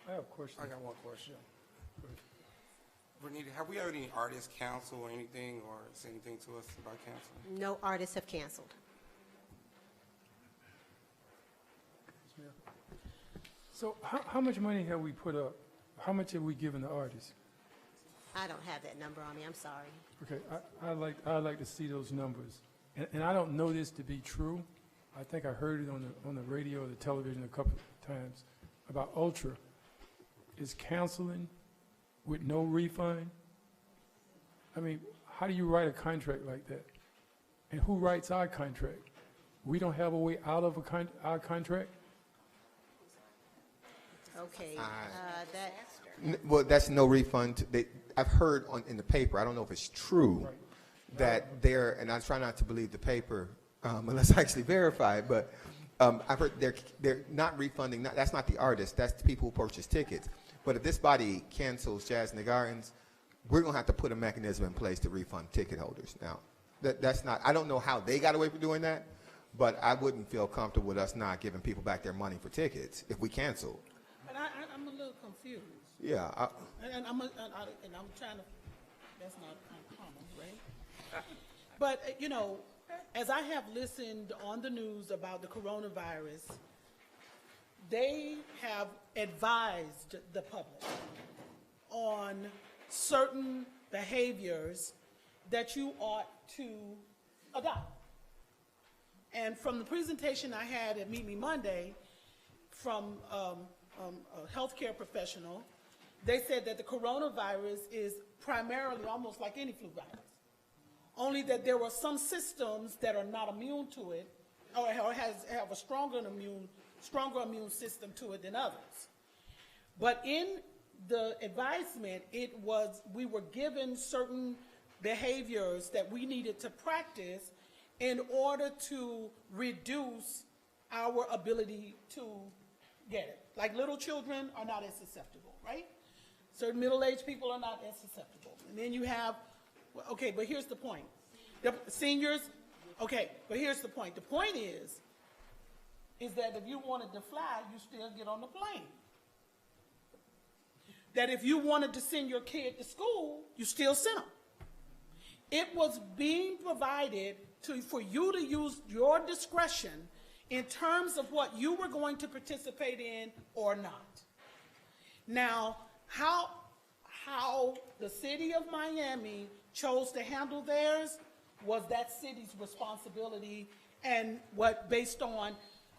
I have a question. I got one question. Renita, have we had any artists cancel or anything, or say anything to us about canceling? No artists have canceled. So how much money have we put up? How much have we given the artists? I don't have that number on me, I'm sorry. Okay, I'd like to see those numbers. And I don't know this to be true. I think I heard it on the radio or the television a couple of times about Ultra is canceling with no refund. I mean, how do you write a contract like that? And who writes our contract? We don't have a way out of our contract? Okay, Well, that's no refund. I've heard in the paper, I don't know if it's true, that they're, and I try not to believe the paper unless I actually verify it, but I've heard they're not refunding, that's not the artist, that's the people who purchase tickets. But if this body cancels Jazz in the Gardens, we're going to have to put a mechanism in place to refund ticket holders. Now, that's not, I don't know how they got away from doing that, but I wouldn't feel comfortable with us not giving people back their money for tickets if we cancel. But I'm a little confused. Yeah. And I'm trying to, that's not uncommon, right? But, you know, as I have listened on the news about the coronavirus, they have advised the public on certain behaviors that you ought to adopt. And from the presentation I had at Meet Me Monday from a healthcare professional, they said that the coronavirus is primarily almost like any flu virus, only that there were some systems that are not immune to it or have a stronger immune system to it than others. But in the advisement, we were given certain behaviors that we needed to practice in order to reduce our ability to get it. Like little children are not as susceptible, right? Certain middle-aged people are not as susceptible. And then you have, okay, but here's the point. The seniors, okay, but here's the point. The point is that if you wanted to fly, you still get on the plane. That if you wanted to send your kid to school, you still send them. It was being provided for you to use your discretion in terms of what you were going to participate in or not. Now, how the city of Miami chose to handle theirs was that city's responsibility, and based on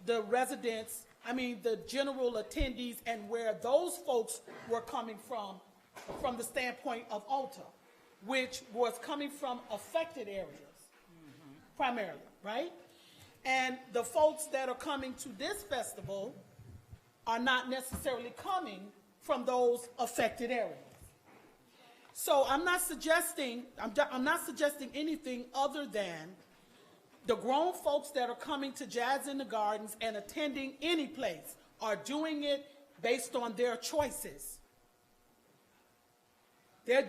the residents, the general attendees and where those folks were coming from the standpoint of Alta, which was coming from affected areas, primarily, right? And the folks that are coming to this festival are not necessarily coming from those affected areas. So I'm not suggesting anything other than the grown folks that are coming to Jazz in the Gardens and attending any place are doing it based on their choices. They're,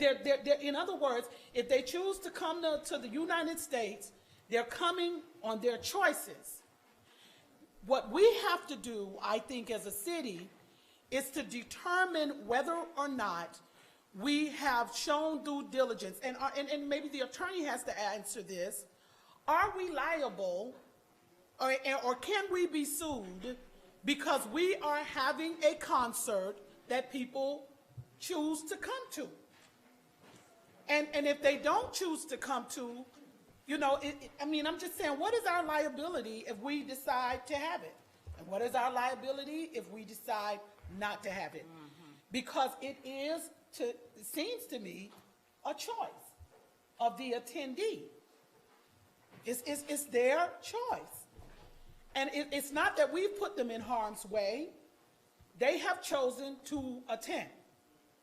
in other words, if they choose to come to the United States, they're coming on their choices. What we have to do, I think, as a city, is to determine whether or not we have shown due diligence, and maybe the attorney has to answer this. Are we liable, or can we be sued because we are having a concert that people choose to come to? And if they don't choose to come to, I'm just saying, what is our liability if we decide to have it? And what is our liability if we decide not to have it? Because it seems to me, a choice of the attendee. It's their choice. And it's not that we've put them in harm's way. They have chosen to attend,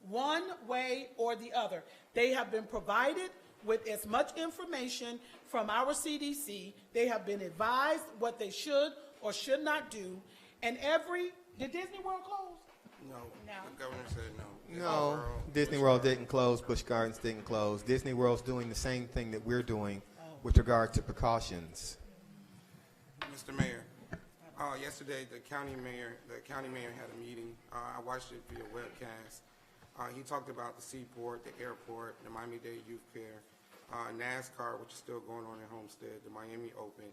one way or the other. They have been provided with as much information from our CDC. They have been advised what they should or should not do. And did Disney World close? No. The governor said no. No, Disney World didn't close. Busch Gardens didn't close. Disney World's doing the same thing that we're doing with regard to precautions. Mr. Mayor, yesterday the county mayor had a meeting. I watched it via webcast. He talked about the seaport, the airport, the Miami-Dade Youth Fair, NASCAR, which is still going on in Homestead, the Miami Open,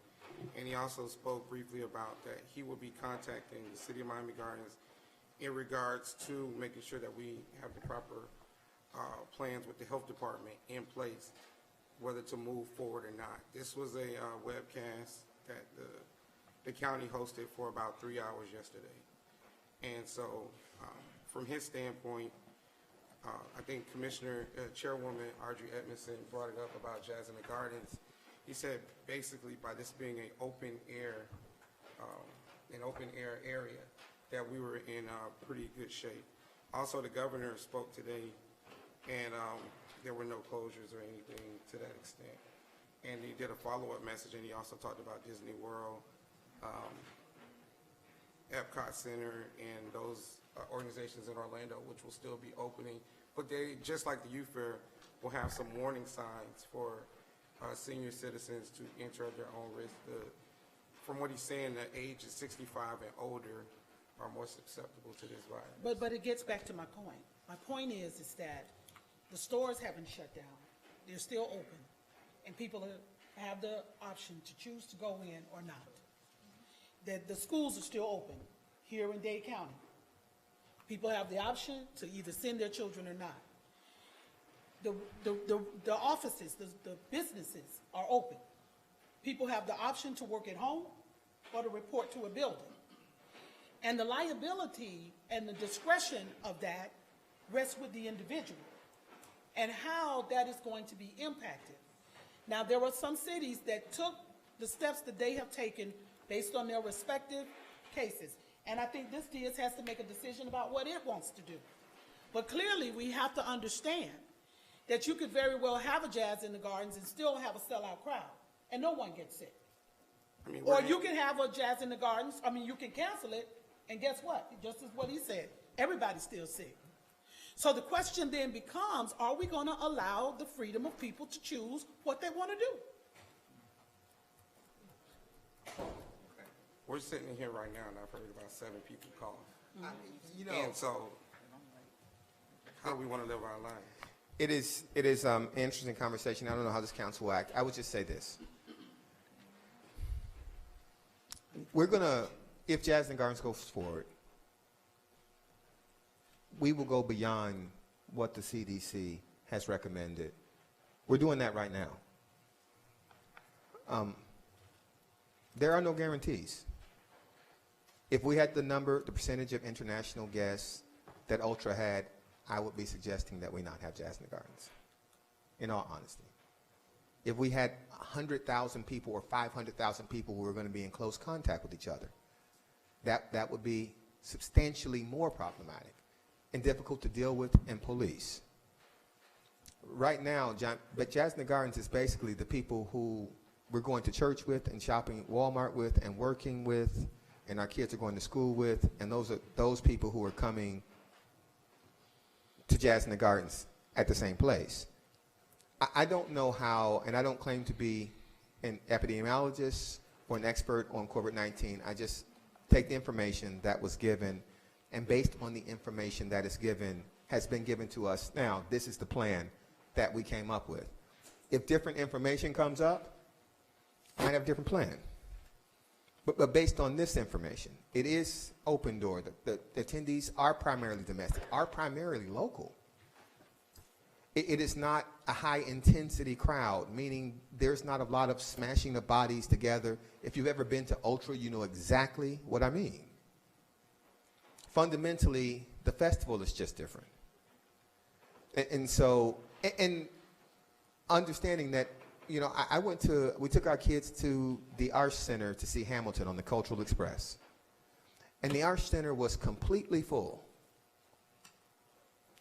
and he also spoke briefly about that he will be contacting the City of Miami Gardens in regards to making sure that we have the proper plans with the health department in place, whether to move forward or not. This was a webcast that the county hosted for about 3 hours yesterday. And so from his standpoint, I think Chairwoman Audrey Edmondson brought it up about Jazz in the Gardens. He said basically by this being an open air area, that we were in pretty good shape. Also, the governor spoke today, and there were no closures or anything to that extent. And he did a follow-up message, and he also talked about Disney World, Epcot Center, and those organizations in Orlando, which will still be opening. But they, just like the youth fair, will have some warning signs for senior citizens to enter at their own risk. From what he's saying, the age is 65 and older are more susceptible to this virus. But it gets back to my point. My point is that the stores haven't shut down. They're still open. And people have the option to choose to go in or not. The schools are still open here in Dade County. People have the option to either send their children or not. The offices, the businesses are open. People have the option to work at home or to report to a building. And the liability and the discretion of that rests with the individual and how that is going to be impacted. Now, there are some cities that took the steps that they have taken based on their respective cases. And I think this DS has to make a decision about what it wants to do. But clearly, we have to understand that you could very well have a Jazz in the Gardens and still have a sellout crowd, and no one gets sick. Or you can have a Jazz in the Gardens, you can cancel it, and guess what? Just as what he said, everybody's still sick. So the question then becomes, are we going to allow the freedom of people to choose what they want to do? We're sitting here right now, and I've heard about 7 people cough. And so, how do we want to live our lives? It is an interesting conversation. I don't know how this council will act. I would just say this. We're going to, if Jazz in the Gardens goes forward, we will go beyond what the CDC has recommended. We're doing that right now. There are no guarantees. If we had the percentage of international guests that Ultra had, I would be suggesting that we not have Jazz in the Gardens, in all honesty. If we had 100,000 people or 500,000 people who were going to be in close contact with each other, that would be substantially more problematic and difficult to deal with and police. Right now, but Jazz in the Gardens is basically the people who we're going to church with and shopping at Walmart with and working with, and our kids are going to school with, and those are those people who are coming to Jazz in the Gardens at the same place. I don't know how, and I don't claim to be an epidemiologist or an expert on COVID-19. I just take the information that was given, and based on the information that is given, has been given to us. Now, this is the plan that we came up with. If different information comes up, I might have a different plan. But based on this information, it is open door. The attendees are primarily domestic, are primarily local. It is not a high intensity crowd, meaning there's not a lot of smashing of bodies together. If you've ever been to Ultra, you know exactly what I mean. Fundamentally, the festival is just different. And so understanding that, you know, we took our kids to the Arts Center to see Hamilton on the Cultural Express. And the Arts Center was completely full.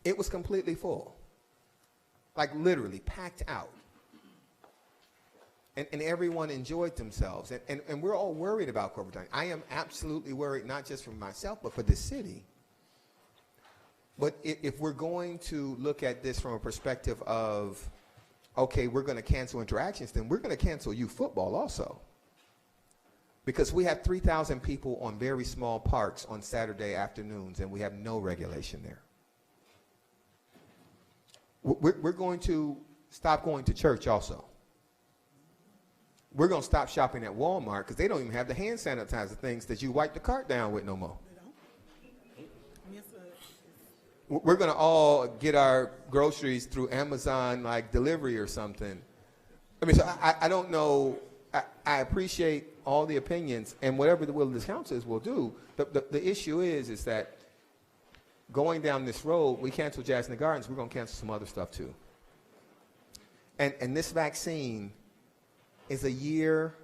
It was completely full. Like literally packed out. And everyone enjoyed themselves. And we're all worried about COVID-19. I am absolutely worried, not just for myself, but for this city. But if we're going to look at this from a perspective of, okay, we're going to cancel interactions, then we're going to cancel youth football also. Because we have 3,000 people on very small parks on Saturday afternoons, and we have no regulation there. We're going to stop going to church also. We're going to stop shopping at Walmart because they don't even have the hand sanitizer things that you wipe the cart down with no more. We're going to all get our groceries through Amazon, like delivery or something. I mean, so I don't know. I appreciate all the opinions, and whatever the will of this council is, we'll do. The issue is that going down this road, we cancel Jazz in the Gardens, we're going to cancel some other stuff too. And this vaccine is a year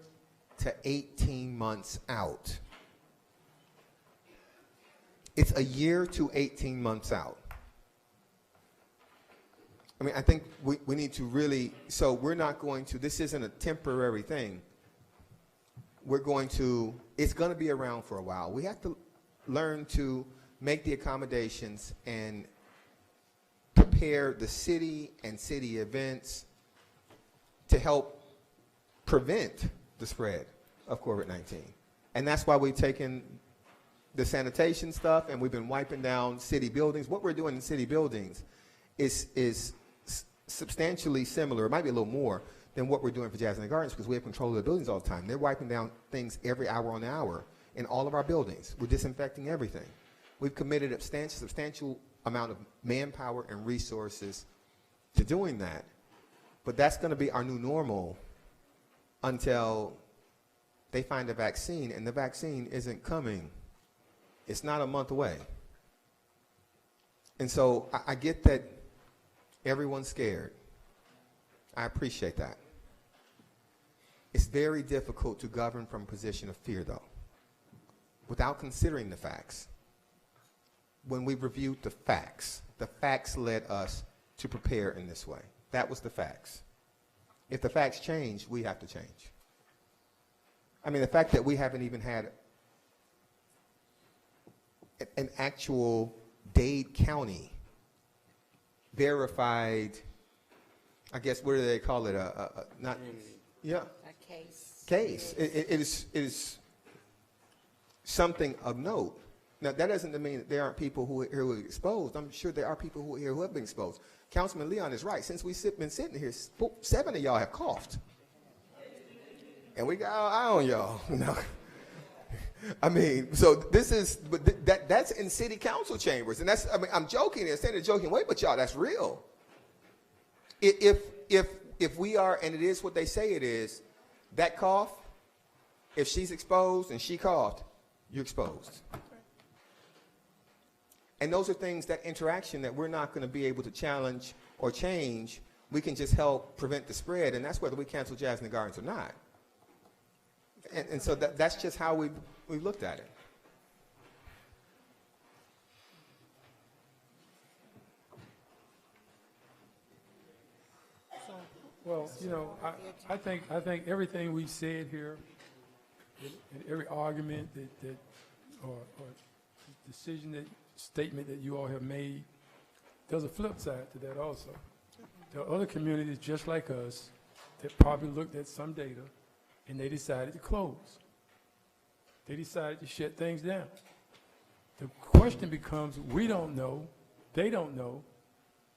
to 18 months out. It's a year to 18 months out. I mean, I think we need to really, so we're not going to, this isn't a temporary thing. We're going to, it's going to be around for a while. We have to learn to make the accommodations and prepare the city and city events to help prevent the spread of COVID-19. And that's why we've taken the sanitation stuff and we've been wiping down city buildings. What we're doing in city buildings is substantially similar, it might be a little more, than what we're doing for Jazz in the Gardens because we have control of the buildings all the time. They're wiping down things every hour on the hour in all of our buildings. We're disinfecting everything. We've committed a substantial amount of manpower and resources to doing that. But that's going to be our new normal until they find a vaccine, and the vaccine isn't coming. It's not a month away. And so I get that everyone's scared. I appreciate that. It's very difficult to govern from a position of fear, though, without considering the facts. When we reviewed the facts led us to prepare in this way. That was the facts. If the facts change, we have to change. I mean, the fact that we haven't even had an actual Dade County verified, I guess, what do they call it? Not, yeah. A case. Case. It is something of note. Now, that doesn't mean that there aren't people who are exposed. I'm sure there are people who are here who have been exposed. Councilman Leon is right. Since we've been sitting here, 7 of y'all have coughed. And we got our eye on y'all. No. I mean, so this is, but that's in city council chambers. And that's, I mean, I'm joking and saying a joking way, but y'all, that's real. If we are, and it is what they say it is, that cough, if she's exposed and she coughed, you're exposed. And those are things, that interaction that we're not going to be able to challenge or change. We can just help prevent the spread, and that's whether we cancel Jazz in the Gardens or not. And so that's just how we've looked at it. Well, you know, I think everything we've said here, and every argument or decision, statement that you all have made, there's a flip side to that also. There are other communities just like us that probably looked at some data and they decided to close. They decided to shut things down. The question becomes, we don't know, they don't know,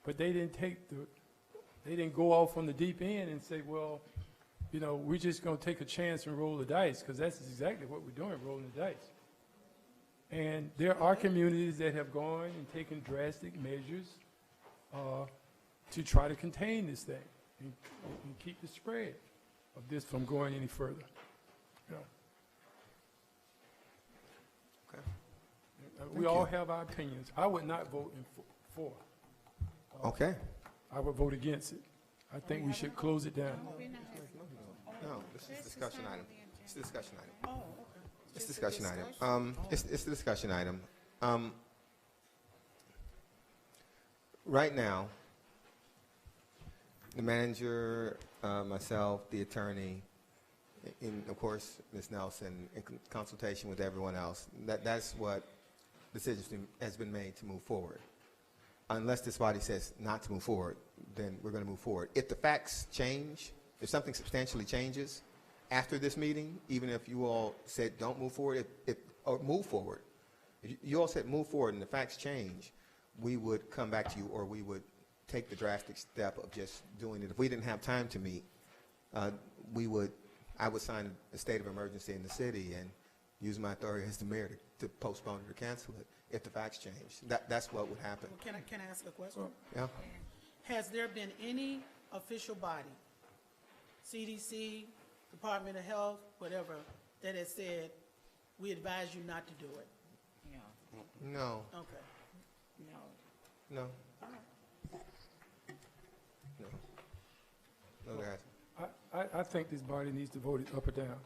but they didn't go off on the deep end and say, well, you know, we're just going to take a chance and roll the dice, because that's exactly what we're doing, rolling the dice. And there are communities that have gone and taken drastic measures to try to contain this thing and keep the spread of this from going any further. You know. We all have our opinions. I would not vote for. Okay. I would vote against it. I think we should close it down. No, this is a discussion item. It's a discussion item. It's a discussion item. It's a discussion item. Right now, the manager, myself, the attorney, and of course, Ms. Nelson, in consultation with everyone else, that's what decision has been made to move forward. Unless this body says not to move forward, then we're going to move forward. If the facts change, if something substantially changes after this meeting, even if you all said don't move forward, or move forward, if you all said move forward and the facts change, we would come back to you, or we would take the drastic step of just doing it. If we didn't have time to meet, I would sign a state of emergency in the city and use my authority as the mayor to postpone it or cancel it if the facts change. That's what would happen. Well, can I ask a question? Yeah. Has there been any official body, CDC, Department of Health, whatever, that has said, we advise you not to do it? No. Okay. No. No, there hasn't. I think this body needs to vote it up or down.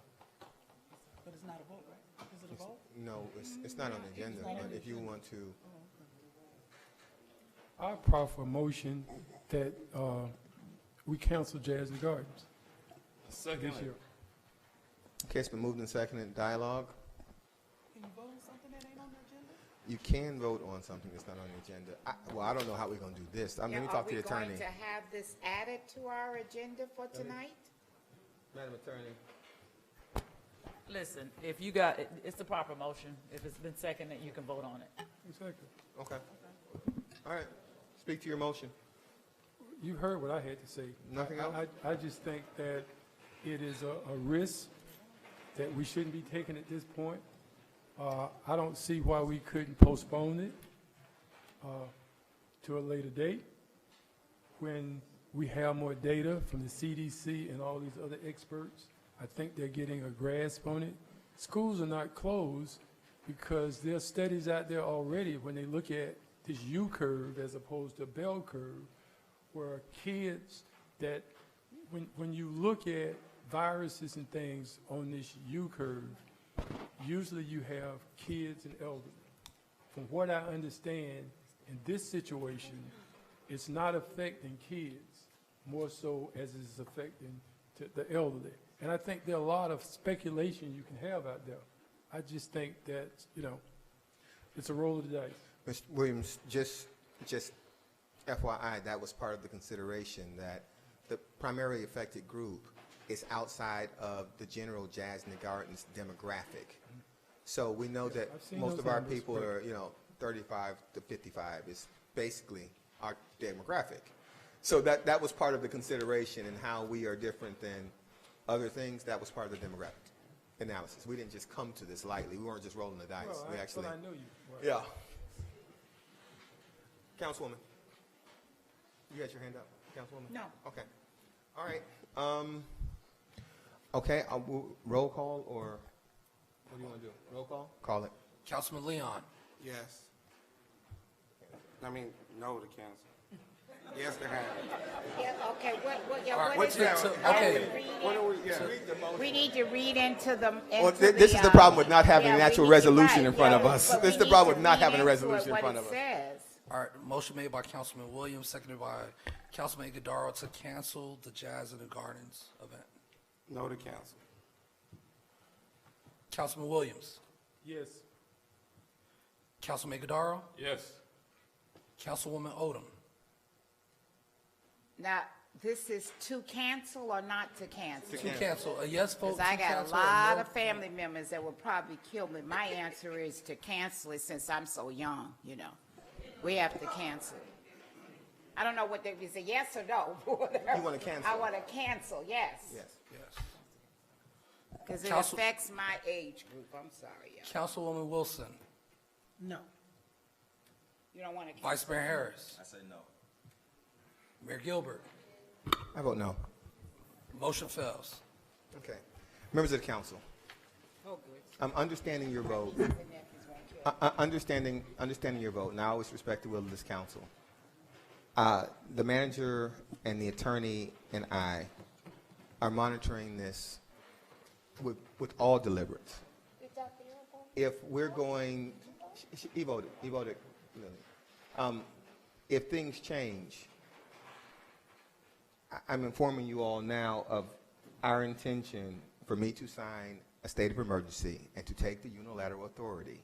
But it's not a vote, right? Is it a vote? No, it's not on the agenda, but if you want to. I proffer a motion that we cancel Jazz in the Gardens this year. Okay, it's been moved and seconded. Dialogue. Can you vote on something that ain't on the agenda? You can vote on something that's not on the agenda. I don't know how we're going to do this. Let me talk to the attorney. Are we going to have this added to our agenda for tonight? Madam Attorney. Listen, if you got, it's the proper motion. If it's been seconded, you can vote on it. Exactly. Okay. All right. Speak to your motion. You heard what I had to say. Nothing else? I just think that it is a risk that we shouldn't be taking at this point. I don't see why we couldn't postpone it to a later date when we have more data from the CDC and all these other experts. I think they're getting a grasp on it. Schools are not closed because there are studies out there already when they look at this U curve as opposed to a bell curve, where kids that, when you look at viruses and things on this U curve, usually you have kids and elderly. From what I understand, in this situation, it's not affecting kids more so as it's affecting the elderly. And I think there are a lot of speculation you can have out there. I just think that, you know, it's a roll of the dice. Mr. Williams, just FYI, that was part of the consideration, that the primarily affected group is outside of the general Jazz in the Gardens demographic. So we know that most of our people are, 35 to 55 is basically our demographic. So that was part of the consideration, and how we are different than other things. That was part of the demographic analysis. We didn't just come to this lightly. We weren't just rolling the dice. Well, We actually. I know you. Well, Yeah. Councilwoman, you got your hand up, Councilwoman? No. Okay. All right. Okay. Roll call or What do you want to do? Roll call? Call it. Councilman Leon. Yes. I mean, no to cancel. Yes, they have. Yeah, okay, All right, what is so- it? so- I have okay. to read What do in? we, yeah. We need to read into the, Well, this is the problem with not having an actual resolution in front of us. but This is the we problem need with not to having a read into it resolution in what front it of us. says. All right, motion made by Councilman Williams, seconded by Councilman Iguodaro to cancel the Jazz in the Gardens event. No to cancel. Councilman Williams. Yes. Councilman Iguodaro. Yes. Councilwoman Odom. Now, this is to cancel or not to cancel? To cancel. A yes vote Because to I got a cancel. lot no of family members that will probably kill me. My answer is to cancel it since I'm so young, you know. We have to cancel it. I don't know what they would say, yes or no. You want to cancel? I want to cancel, yes. Yes. Yes. Because it Council- affects my age group. I'm sorry, y'all. Councilwoman Wilson. No. You don't want to cancel? Vice Mayor Harris. I say no. Mayor Gilbert. I vote no. Motion fails. Okay. Members of the council, Oh, good. I'm understanding your vote. Understanding your vote, and I always respect the will of this council. The manager and the attorney and I are monitoring this with all deliberance. If we're going, he voted, Lily. If things change, I'm informing you all now of our intention for me to sign a state of emergency and to take the unilateral authority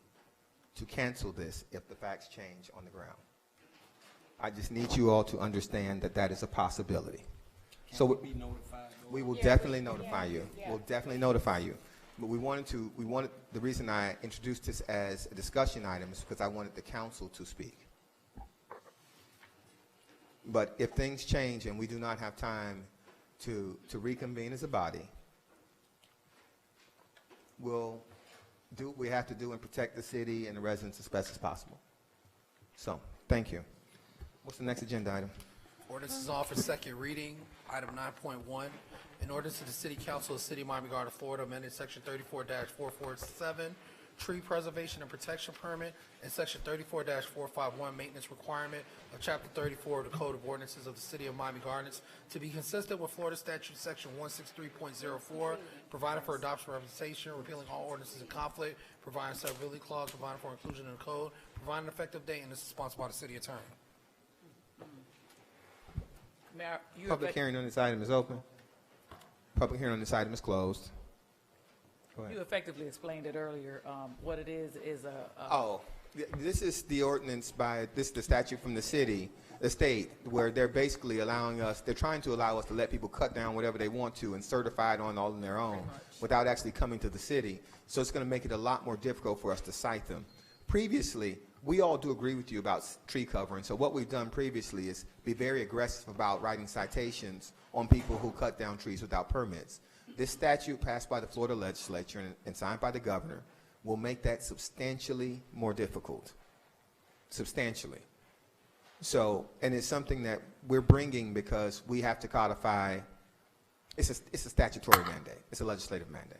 to cancel this if the facts change on the ground. I just need you all to understand that that is a possibility. So we will definitely notify you. We'll definitely notify you. But the reason I introduced this as a discussion item is because I wanted the council to speak. But if things change and we do not have time to reconvene as a body, we'll do what we have to do and protect the city and the residents as best as possible. So, thank you. What's the next agenda item? Ordinance is on for second reading. Item 9.1, an ordinance to the City Council of the City of Miami Gardens, Florida, amending Section 34-447, Tree Preservation and Protection Permit, and Section 34-451, Maintenance Requirement of Chapter 34 of the Code of Ordinances of the City of Miami Gardens to be consistent with Florida Statute Section 163.04, providing for adoption representation, repealing all ordinances in conflict, providing severability clause, providing for inclusion in the code, providing an effective date, and this is sponsored by the City Attorney. Mayor, you Public hearing on this item is open. Public hearing on this item is closed. Go ahead. You effectively explained it earlier. What it is This is the ordinance this is the statute from the state, where they're basically they're trying to allow us to let people cut down whatever they want to and certify it on all on their own without actually coming to the city. So it's going to make it a lot more difficult for us to cite them. Previously, we all do agree with you about tree covering. So what we've done previously is be very aggressive about writing citations on people who cut down trees without permits. This statute passed by the Florida legislature and signed by the governor will make that substantially more difficult. Substantially. So, and it's something that we're bringing because we have to codify, it's a statutory mandate. It's a legislative mandate.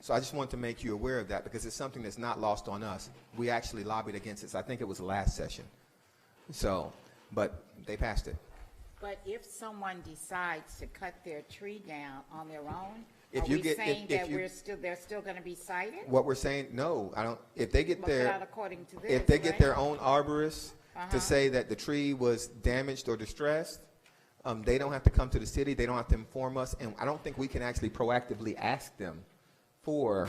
So I just want to make you aware of that because it's something that's not lost on us. We actually lobbied against it. I think it was the last session. So, but they passed it. But if someone decides to cut their tree down on their own, If are you we get- saying if that you- they're still going to be cited? What we're saying, no, I don't. If they get But their, not according to if this, they get right? their own arborist Uh-huh. to say that the tree was damaged or distressed, they don't have to come to the city. They don't have to inform us, and I don't think we can actually proactively ask them for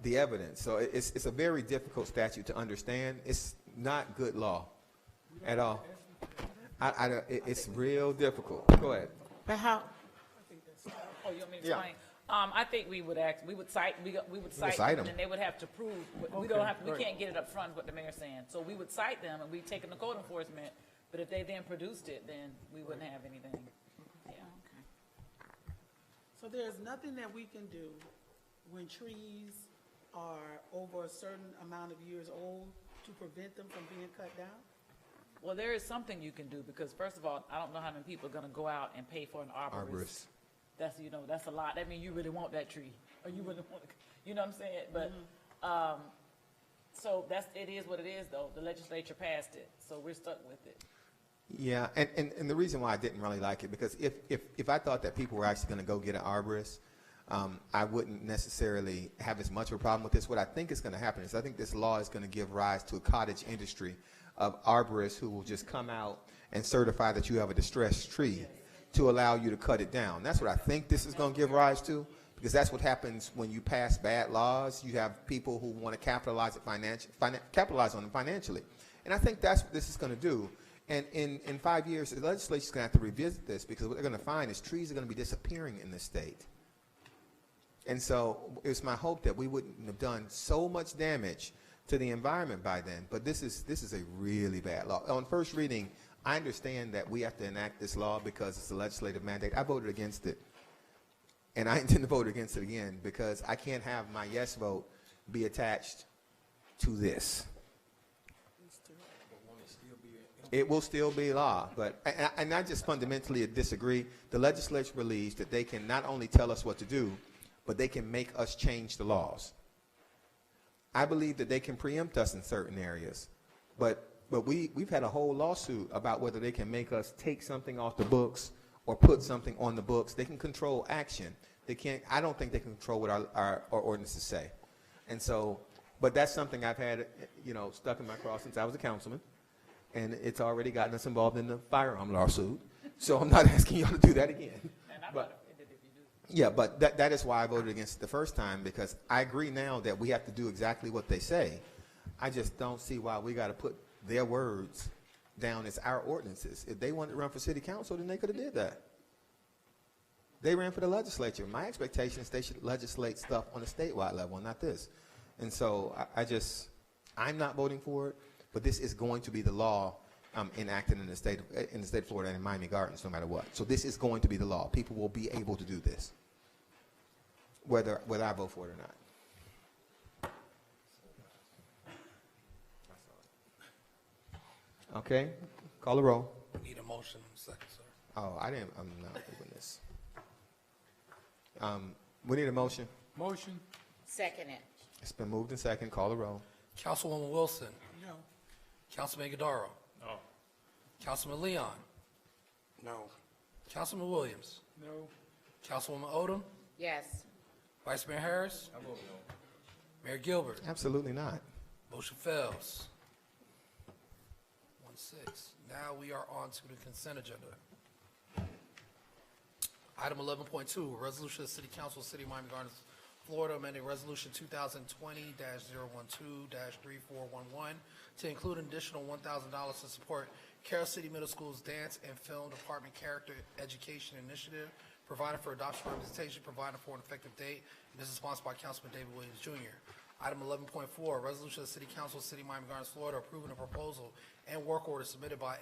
the evidence. So it's a very difficult statute to understand. It's not good law at all. It's real difficult. Go ahead. But how? Oh, you want me to Yeah. explain? I think we would cite cite them, them. and they would have to prove. We can't get it up front. Is what the mayor's saying. So we would cite them, and we'd take them to code enforcement. But if they then produced it, then we wouldn't have anything. Yeah. So there's nothing that we can do when trees are over a certain amount of years old to prevent them from being cut down? Well, there is something you can do because first of all, I don't know how many people are going to go out and pay for an arborist. Arborist. That's a lot. That means you really want that tree, or you really want. You know what I'm saying? But, so it is what it is, though. The legislature passed it, so we're stuck with it. Yeah, and the reason why I didn't really like it, because if I thought that people were actually going to go get an arborist, I wouldn't necessarily have as much of a problem with this. What I think is going to happen is I think this law is going to give rise to a cottage industry of arborists who will just come out and certify that you have a distressed tree to allow you to cut it down. That's what I think this is going to give rise to, because that's what happens when you pass bad laws. You have people who want to capitalize on them financially. And I think that's what this is going to do. And in 5 years, the legislature is going to have to revisit this, because what they're going to find is trees are going to be disappearing in this state. And so it's my hope that we wouldn't have done so much damage to the environment by then. But this is a really bad law. On first reading, I understand that we have to enact this law because it's a legislative mandate. I voted against it. And I intend to vote against it again, because I can't have my yes vote be attached to this. It will still be law, but and I just fundamentally disagree. The legislature believes that they can not only tell us what to do, but they can make us change the laws. I believe that they can preempt us in certain areas, but we've had a whole lawsuit about whether they can make us take something off the books or put something on the books. They can control action. They can't. I don't think they can control what our ordinances say, and so. But that's something I've had, stuck in my craw since I was a councilman. And it's already gotten us involved in the firearm lawsuit. So I'm not asking y'all to do that again. But, yeah, but that is why I voted against it the first time, because I agree now that we have to do exactly what they say. I just don't see why we got to put their words down as our ordinances. If they wanted to run for city council, then they could have did that. They ran for the legislature. My expectation is they should legislate stuff on a statewide level, not this. And so I'm not voting for it. But this is going to be the law enacted in the state of Florida and in Miami Gardens, no matter what. So this is going to be the law. People will be able to do this, whether I vote for it or not. Okay, call the roll. Need a motion in a second, sir. Oh, I'm not doing this. We need a motion. Motion. Second it. It's been moved and second. Call the roll. Councilwoman Wilson. No. Councilman Gadaro. No. Councilman Leon. No. Councilman Williams. No. Councilwoman Odom. Yes. Vice Mayor Harris. I vote no. Mayor Gilbert. Absolutely not. Motion fails. 1-6. Now we are on to the consent agenda. Item 11.2, resolution of the City Council of the City of Miami Gardens, Florida, amending Resolution 2020-012-3411 to include an additional $1,000 to support Carroll City Middle School's Dance and Film Department Character Education Initiative, providing for adoption representation, providing for an effective date. And this is sponsored by Councilman David Williams, Jr. Item 11.4, resolution of the City Council of the City of Miami Gardens, Florida, approving a proposal and work order submitted by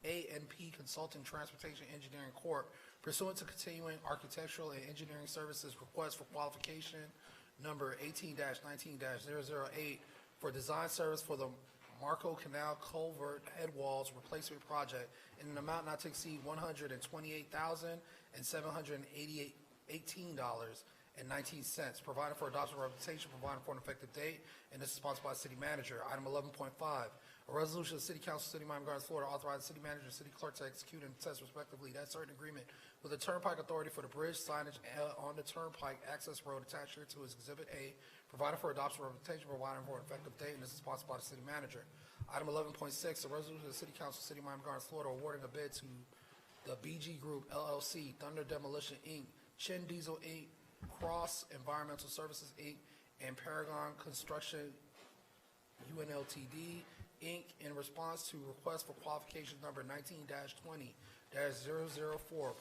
ANP Consulting Transportation Engineering Corp. Pursuant to continuing architectural and engineering services request for qualification number 18-19-008 for design service for the Marco Canal Culvert Head Walls Replacement Project in an amount not to exceed $128,718.19, providing for adoption representation, providing for an effective date, and this is sponsored by the City Manager. Item 11.5, a resolution of the City Council of the City of Miami Gardens, Florida, authorizing the City Manager and City Clerk to execute and test respectively that certain agreement with the Turnpike Authority for the bridge signage on the Turnpike Access Road attached here to Exhibit A, providing for adoption representation, providing for an effective date, and this is sponsored by the City Manager. Item 11.6, a resolution of the City Council of the City of Miami Gardens, Florida, awarding a bid to the BG Group, LLC, Thunder Demolition, Inc., Chin Diesel, Inc., Cross Environmental Services, Inc., and Paragon Construction, UNLTD, Inc., in response to request for qualification number 19-20-004,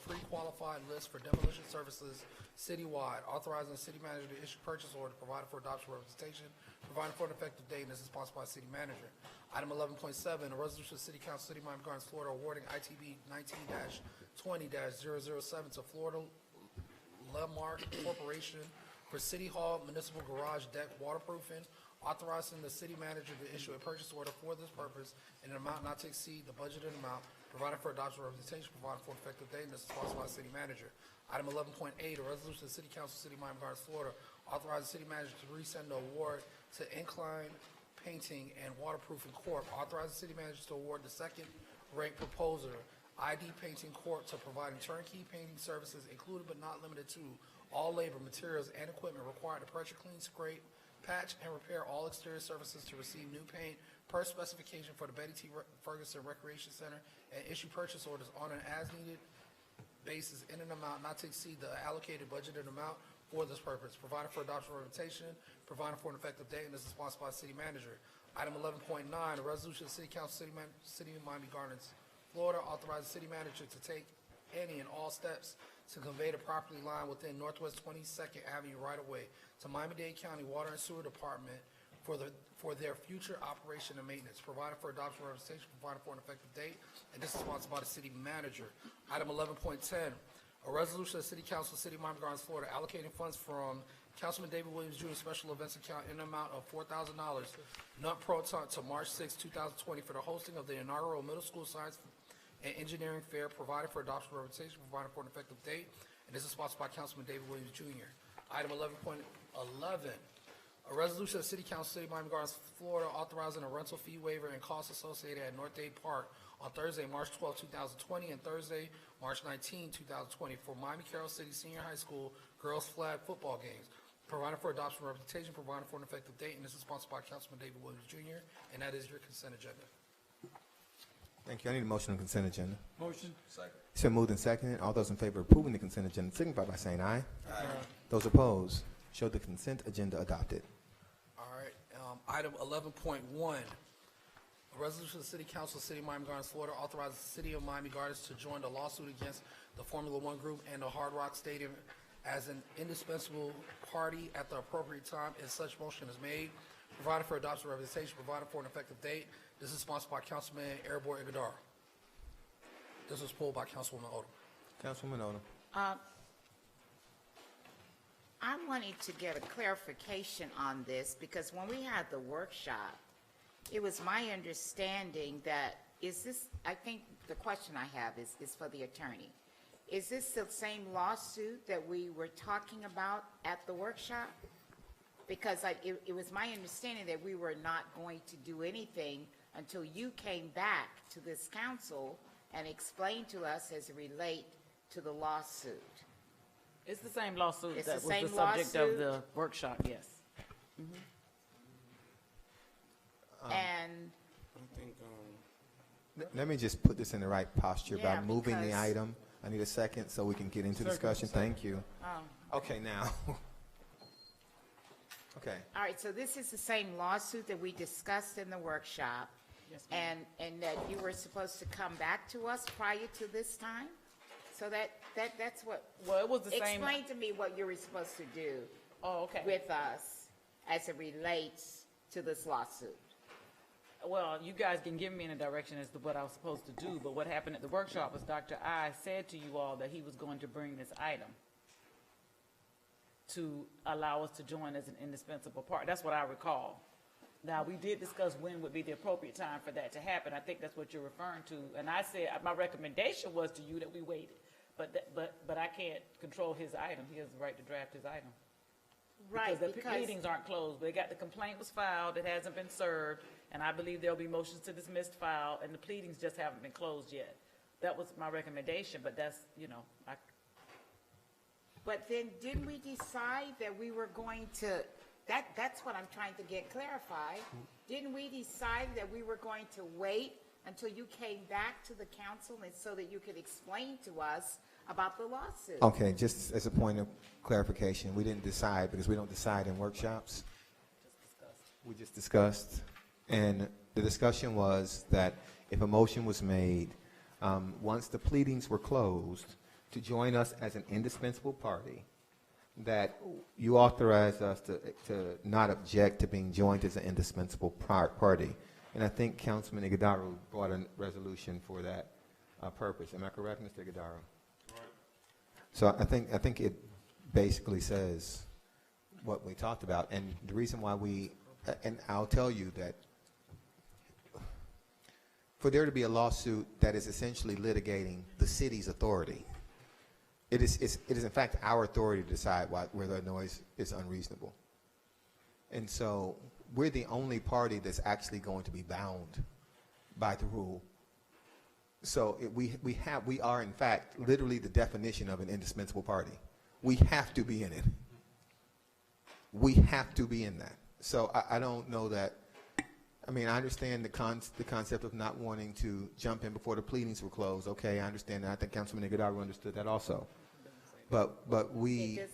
pre-qualified list for demolition services citywide, authorizing the city manager to issue purchase order, providing for adoption representation, providing for an effective date, and this is sponsored by the city manager. Item 11.7, a resolution of the City Council, City of Miami Gardens, Florida, awarding ITB 19-20-007 to Florida Landmark Corporation for City Hall Municipal Garage Deck waterproofing, authorizing the city manager to issue a purchase order for this purpose in an amount not to exceed the budgeted amount, providing for adoption representation, providing for an effective date, and this is sponsored by the city manager. Item 11.8, a resolution of the City Council, City of Miami Gardens, Florida, Authorize the city manager to resend the award to Incline Painting and Waterproofing Corp. Authorize the city manager to award the second-rate proposer, ID Painting Corp., to provide turnkey painting services, including but not limited to all labor, materials, and equipment required to pressure clean, scrape, patch, and repair all exterior surfaces to receive new paint per specification for the Betty T. Ferguson Recreation Center, and issue purchase orders on an as-needed basis in an amount not to exceed the allocated budgeted amount for this purpose, providing for adoption or revocation, providing for an effective date, and this is sponsored by the city manager. Item 11.9, a resolution of the City Council, City of Miami Gardens, Florida, authorizes the city manager to take any and all steps to convey the property line within Northwest 22nd Avenue right-of-way to Miami-Dade County Water and Sewer Department for their future operation and maintenance, providing for adoption or revocation, providing for an effective date, and this is sponsored by the city manager. Item 11.10, a resolution of the City Council, City of Miami Gardens, Florida, allocating funds from Councilman David Williams Jr. Special Events Account in an amount of $4,000, not pro ton, to March 6, 2020, for the hosting of the inaugural Middle School Science and Engineering Fair, provided for adoption or revocation, provided for an effective date, and this is sponsored by Councilman David Williams Jr. Item 11.11, a resolution of the City Council, City of Miami Gardens, Florida, authorizing a rental fee waiver and costs associated at North Dade Park on Thursday, March 12, 2020, and Thursday, March 19, 2020, for Miami Carroll City Senior High School girls flag football games, providing for adoption or representation, providing for an effective date, and this is sponsored by Councilman David Williams Jr., and that is your consent agenda. Thank you. I need a motion on the consent agenda. Motion. Second. It's been moved and seconded. All those in favor of approving the consent agenda signify by saying aye. Aye. Those opposed, show the consent agenda adopted. All right, item 11.1, a resolution of the City Council, City of Miami Gardens, Florida, authorizes the City of Miami Gardens to join the lawsuit against the Formula One Group and the Hard Rock Stadium as an indispensable party at the appropriate time, and such motion is made, provided for adoption or representation, provided for an effective date. This is sponsored by Councilman Airborne Iguodaro. This was pulled by Councilwoman Odom. Councilwoman Odom. I wanted to get a clarification on this, because when we had the workshop, it was my understanding that, is this, I think the question I have is for the attorney. Is this the same lawsuit that we were talking about at the workshop? Because it was my understanding that we were not going to do anything until you came back to this council and explained to us as it relate to the lawsuit. It's the same lawsuit It's that the was same the subject lawsuit? of the workshop, yes. And Let me just put this in the right posture by Yeah, moving the because- item. I need a second so we can get into discussion. Thank you. Okay, now. Okay. all right, so this is the same lawsuit that we discussed in the workshop, Yes, ma'am. and that you were supposed to come back to us prior to this time? So that's what. Well, it was the same. Explain to me what you were supposed to do Oh, okay. with us as it relates to this lawsuit. Well, you guys can give me in a direction as to what I was supposed to do, but what happened at the workshop was Dr. I said to you all that he was going to bring this item to allow us to join as an indispensable part. That's what I recall. Now, we did discuss when would be the appropriate time for that to happen. I think that's what you're referring to. And I said, my recommendation was to you that we waited. But I can't control his item. He has the right to draft his item. Right, Because the because- pleadings aren't closed. They got, the complaint was filed, it hasn't been served, and I believe there'll be motions to dismiss filed, and the pleadings just haven't been closed yet. That was my recommendation, but that's, But then, didn't we decide that we were going to, that's what I'm trying to get clarified. Didn't we decide that we were going to wait until you came back to the council and so that you could explain to us about the lawsuit? Okay, just as a point of clarification, we didn't decide because we don't decide in workshops. We just discussed. And the discussion was that if a motion was made, once the pleadings were closed, to join us as an indispensable party, that you authorized us to not object to being joined as an indispensable party. And I think Councilman Iguodaro brought a resolution for that purpose. Am I correct, Mr. Iguodaro? Right. So I think it basically says what we talked about. And the reason why and I'll tell you that for there to be a lawsuit that is essentially litigating the city's authority, It is in fact our authority to decide whether a noise is unreasonable. And so we're the only party that's actually going to be bound by the rule. So we are in fact literally the definition of an indispensable party. We have to be in it. We have to be in that. So I don't know that. I mean, I understand the concept of not wanting to jump in before the pleadings were closed. Okay, I understand that. I think Councilman Iguodaro understood that also. But we. It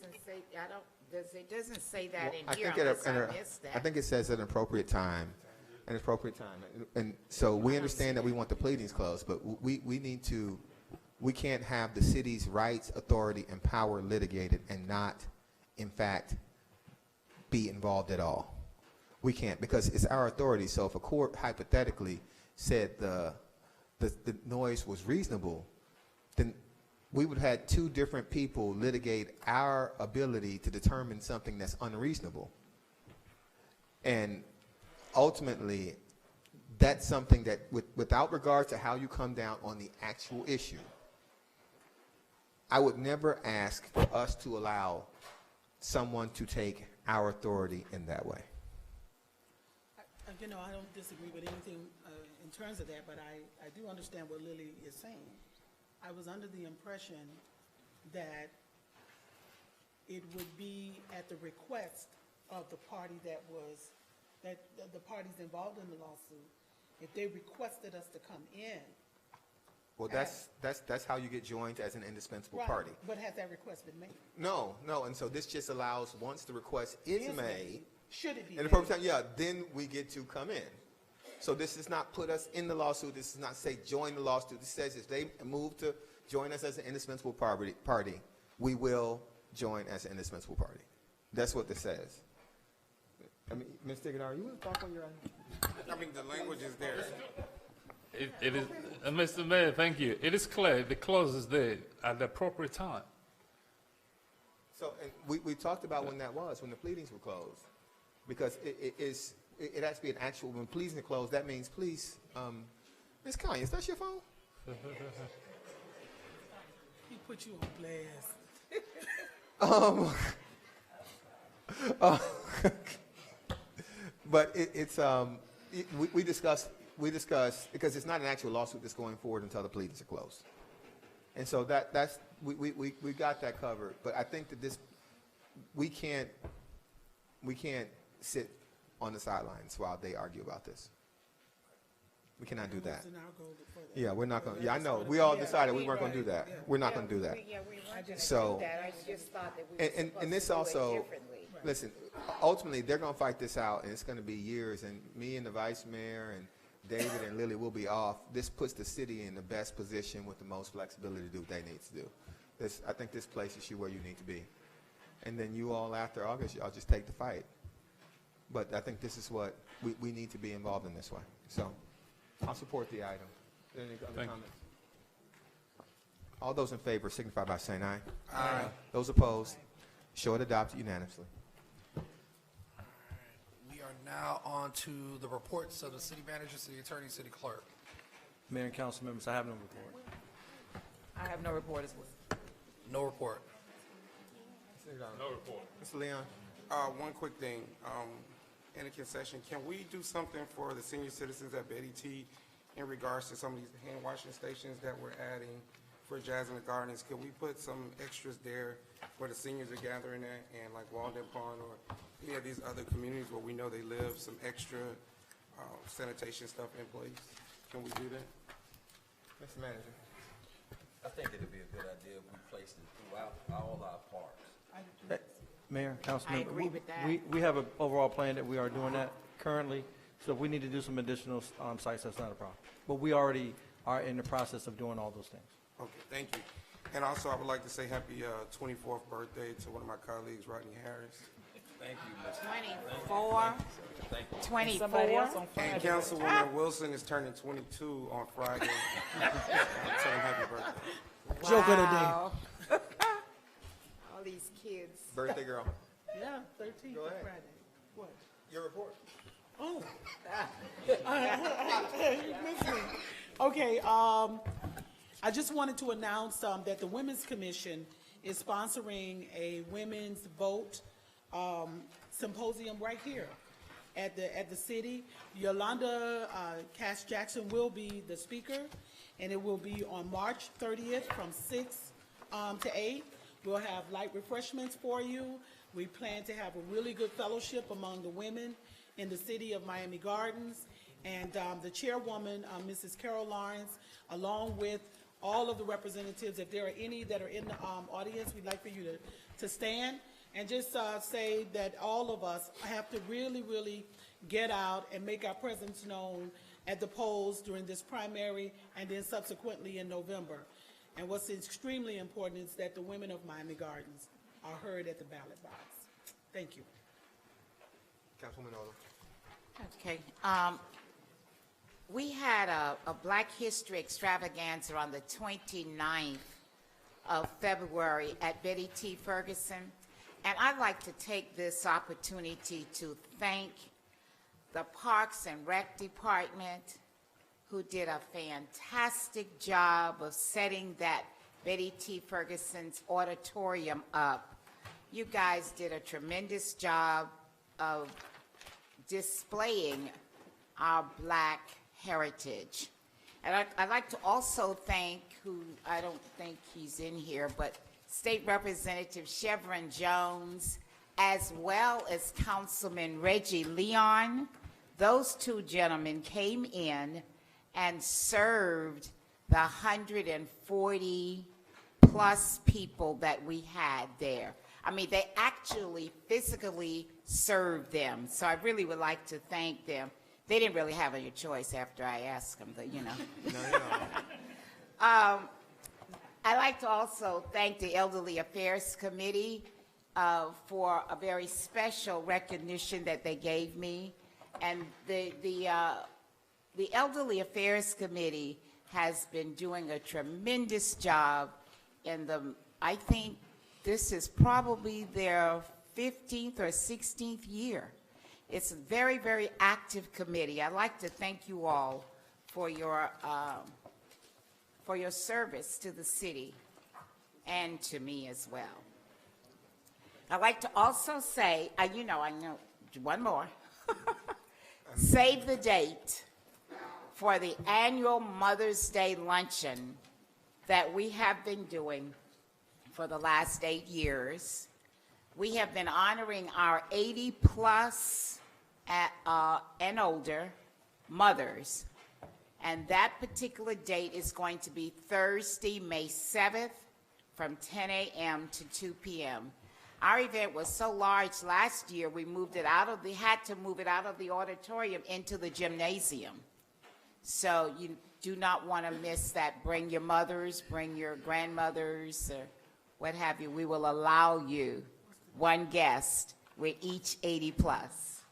doesn't say that I in here think unless I missed that. I think it says at an appropriate time. And so we understand that we want the pleadings closed, but we can't have the city's rights, authority, and power litigated and not, in fact, be involved at all. We can't, because it's our authority. So if a court hypothetically said the noise was reasonable, then we would have had two different people litigate our ability to determine something that's unreasonable. And ultimately, that's something that, without regard to how you come down on the actual issue, I would never ask for us to allow someone to take our authority in that way. You know, I don't disagree with anything in terms of that, but I do understand what Lily is saying. I was under the impression that it would be at the request of the party that the parties involved in the lawsuit, if they requested us to come in. Well, that's how you get joined as an indispensable Right, party. but has that request been made? No, and so this just allows, once the request is made, should it be in the made? appropriate time, yeah, then we get to come in. So this does not put us in the lawsuit. This does not say join the lawsuit. This says if they move to join us as an indispensable party, we will join as an indispensable party. That's what this says. I mean, Ms. Iguodaro, you want to talk on your own? I mean, the language is there. It is, Mr. Mayor, thank you. It is clear the clause is there at the appropriate time. So, and we talked about when that was, when the pleadings were closed, because it has to be an actual, when pleadings are closed, that means, please, Ms. Kanye, is that your phone? He put you on blast. But we discussed, because it's not an actual lawsuit that's going forward until the pleadings are closed. And so that's, we got that covered. But I think that we can't sit on the sidelines while they argue about this. We cannot do that. Yeah, we're not going to, yeah, I know. We all decided we weren't going to do that. We're not going to do that. So, and this also, listen, ultimately, they're going to fight this out, and it's going to be years, and me and the vice mayor and David and Lily will be off. This puts the city in the best position with the most flexibility to do what they need to do. I think this places you where you need to be. And then you all, after August, y'all just take the fight. But I think this is what we need to be involved in this way. So I'll support the item. Any other comments? All those in favor signify by saying aye. Aye. Those opposed, show it adopted unanimously. We are now on to the reports of the city manager, city attorney, city clerk. Mayor and council members, I have no report. I have no report as well. No report. No report. Mr. Leon. One quick thing. In a concession, can we do something for the senior citizens at Betty T in regards to some of these hand washing stations that we're adding for Jazz in the Gardens? Could we put some extras there where the seniors are gathering at, and like Walden Pond or any of these other communities where we know they live, some extra sanitation stuff in place? Can we do that? Mr. Manager. I think it'd be a good idea if we placed it throughout all our parks. Mayor, Councilman, I agree with that. we have an overall plan that we are doing that currently. So if we need to do some additional sites, that's not a problem. But we already are in the process of doing all those things. Okay, thank you. And also, I would like to say happy 24th birthday to one of my colleagues, Rodney Harris. Thank you, Mr. 24. Thank you. 24. And Councilwoman Wilson is turning 22 on Friday. Tell him happy birthday. Joke of the day. Wow. All these kids. Birthday girl. Yeah, 13th Go ahead. Friday. What? Your report. Oh. You missed me. Okay, I just wanted to announce that the Women's Commission is sponsoring a women's vote symposium right here at the city. Yolanda Cass Jackson will be the speaker, and it will be on March 30th from 6 to 8. We'll have light refreshments for you. We plan to have a really good fellowship among the women in the city of Miami Gardens. And the chairwoman, Mrs. Carol Lawrence, along with all of the representatives, if there are any that are in the audience, we'd like for you to stand and just say that all of us have to really, really get out and make our presence known at the polls during this primary and then subsequently in November. And what's extremely important is that the women of Miami Gardens are heard at the ballot box. Thank you. Councilwoman Ola. Okay. We had a Black History extravaganza on the 29th of February at Betty T. Ferguson, and I'd like to take this opportunity to thank the Parks and Rec Department, who did a fantastic job of setting that Betty T. Ferguson's auditorium up. You guys did a tremendous job of displaying our Black heritage. And I'd like to also thank, who I don't think he's in here, but State Representative Chevron Jones, as well as Councilman Reggie Leon. Those two gentlemen came in and served the 140 plus people that we had there. I mean, they actually physically served them. So I really would like to thank them. They didn't really have a choice after I asked them, but, you know. I'd like to also thank the Elderly Affairs Committee for a very special recognition that they gave me. And the Elderly Affairs Committee has been doing a tremendous job in the, I think this is probably their 15th or 16th year. It's a very, very active committee. I'd like to thank you all for your service to the city and to me as well. I'd like to also say, I know, one more. Save the date for the annual Mother's Day luncheon that we have been doing for the last 8 years. We have been honoring our 80 plus and older mothers. And that particular date is going to be Thursday, May 7th from 10 a.m. to 2 p.m. Our event was so large last year, we had to move it out of the auditorium into the gymnasium. So you do not want to miss that. Bring your mothers, bring your grandmothers, or what have you. We will allow you one guest with each 80 plus.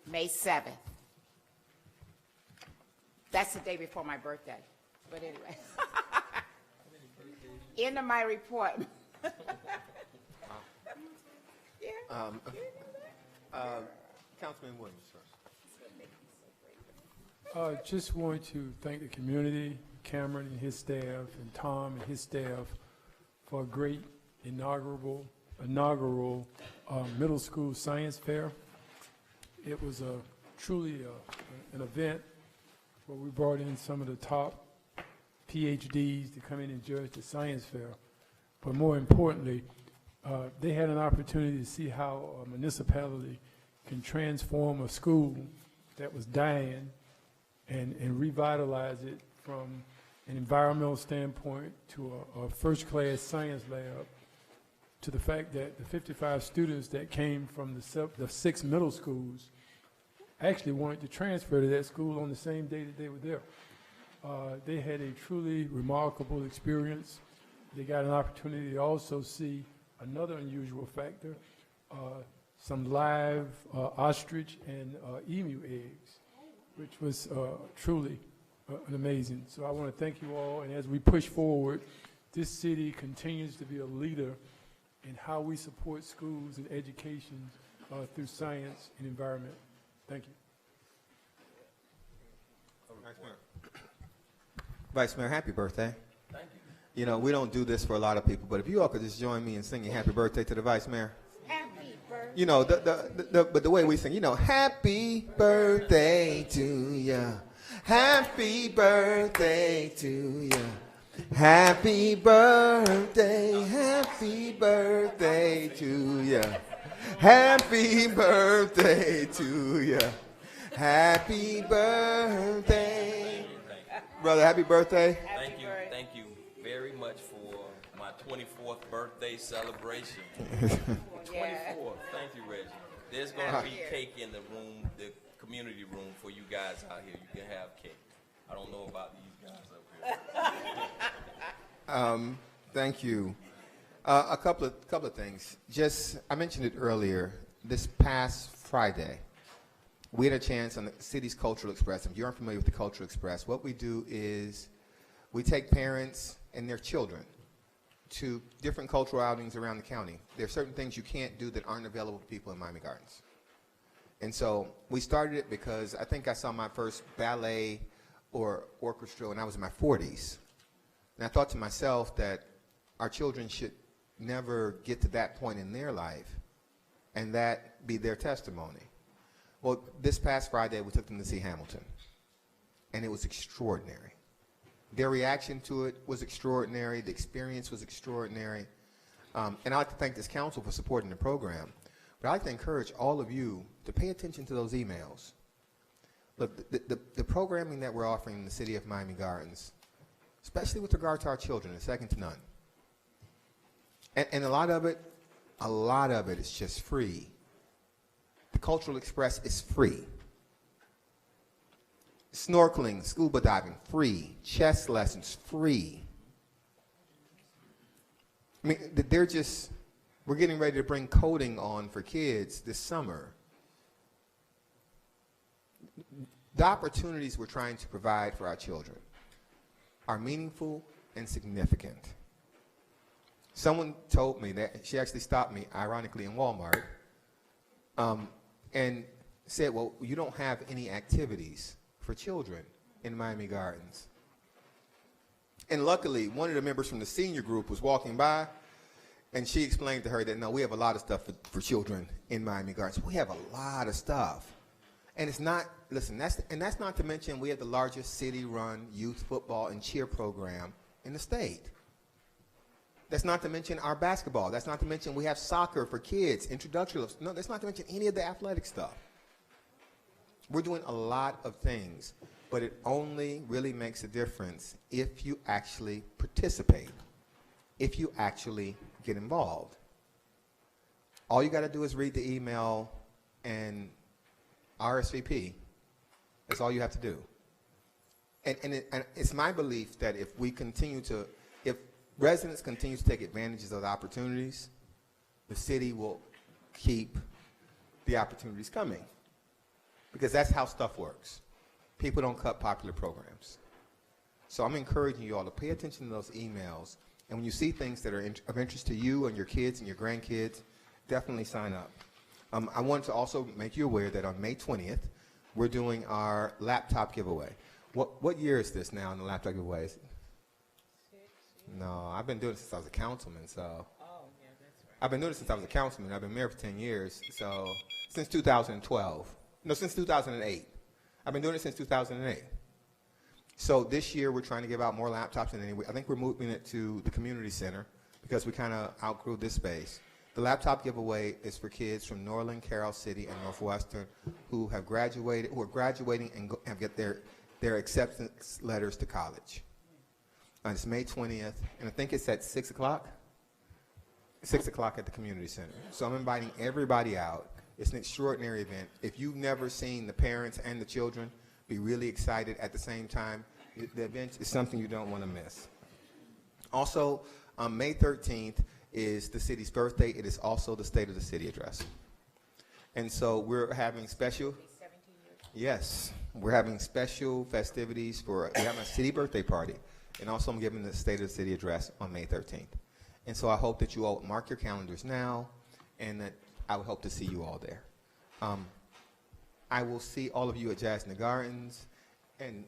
May 7th. That's the day before my birthday. But anyway. End of my report. Councilman Williams first. Just want to thank the community, Cameron and his staff, and Tom and his staff for a great inaugural middle school science fair. It was truly an event where we brought in some of the top PhDs to come in and judge the science fair. But more importantly, they had an opportunity to see how a municipality can transform a school that was dying and revitalize it from an environmental standpoint to a first-class science lab, to the fact that the 55 students that came from the 6 middle schools actually wanted to transfer to that school on the same day that they were there. They had a truly remarkable experience. They got an opportunity to also see another unusual factor, some live ostrich and emu eggs, which was truly an amazing. So I want to thank you all, and as we push forward, this city continues to be a leader in how we support schools and education through science and environment. Thank you. Vice Mayor, happy birthday. Thank You know, we don't do this for a lot of people, but if you all could just join me in singing happy birthday to the Vice Mayor. Happy birthday. You know, but the way we sing, you know, happy birthday to ya. Happy birthday to ya. Happy birthday to ya. Happy birthday to ya. Happy birthday. Brother, happy birthday. Thank you very much for my 24th birthday celebration. 24th. Thank you, Reggie. There's going to be cake in the room, the community room for you guys out here. You can have cake. I don't know about these guys up here. Thank you. A couple of things. I mentioned it earlier. This past Friday, we had a chance on the city's Cultural Express. If you aren't familiar with the Cultural Express, what we do is we take parents and their children to different cultural outings around the county. There are certain things you can't do that aren't available to people in Miami Gardens. And so we started it because I think I saw my first ballet or orchestra when I was in my 40s. And I thought to myself that our children should never get to that point in their life and that be their testimony. Well, this past Friday, we took them to see Hamilton, and it was extraordinary. Their reaction to it was extraordinary. The experience was extraordinary. And I'd like to thank this council for supporting the program. But I'd like to encourage all of you to pay attention to those emails. Look, the programming that we're offering in the city of Miami Gardens, especially with regard to our children, is second to none. And a lot of it is just free. The Cultural Express is free. Snorkeling, scuba diving, free. Chess lessons, free. I mean, we're getting ready to bring coding on for kids this summer. The opportunities we're trying to provide for our children are meaningful and significant. Someone told me that she actually stopped me, ironically, in Walmart, and said, well, you don't have any activities for children in Miami Gardens. And luckily, one of the members from the senior group was walking by, and she explained to her that, no, we have a lot of stuff for children in Miami Gardens. We have a lot of stuff. And it's not, listen, that's not to mention we have the largest city-run youth football and cheer program in the state. That's not to mention our basketball. That's not to mention we have soccer for kids, introductory. No, that's not to mention any of the athletic stuff. We're doing a lot of things, but it only really makes a difference if you actually participate, if you actually get involved. All you got to do is read the email and RSVP. That's all you have to do. And it's my belief that if residents continue to take advantage of the opportunities, the city will keep the opportunities coming. Because that's how stuff works. People don't cut popular programs. So I'm encouraging you all to pay attention to those emails. And when you see things that are of interest to you and your kids and your grandkids, definitely sign up. I want to also make you aware that on May 20th, we're doing our laptop giveaway. What year is this now in the laptop giveaway? No, I've been doing it since I was a councilman, so. Oh, yeah, that's right. I've been doing it since I was a councilman. I've been mayor for 10 years, so since 2012. No, since 2008. I've been doing it since 2008. So this year we're trying to give out more laptops than anyway. I think we're moving it to the community center because we kind of outgrew this space. The laptop giveaway is for kids from Norland, Carroll City, and Northwestern who are graduating and have get their acceptance letters to college. And it's May 20th, and I think it's at 6 o'clock? 6 o'clock at the community center. So I'm inviting everybody out. It's an extraordinary event. If you've never seen the parents and the children be really excited at the same time, the event is something you don't want to miss. Also, May 13th is the city's birthday. It is also the State of the City address. And so we're having special, yes, we're having special festivities we're having a city birthday party. And also I'm giving the State of the City address on May 13th. And so I hope that you all mark your calendars now and that I would hope to see you all there. I will see all of you at Jazz in the Gardens. And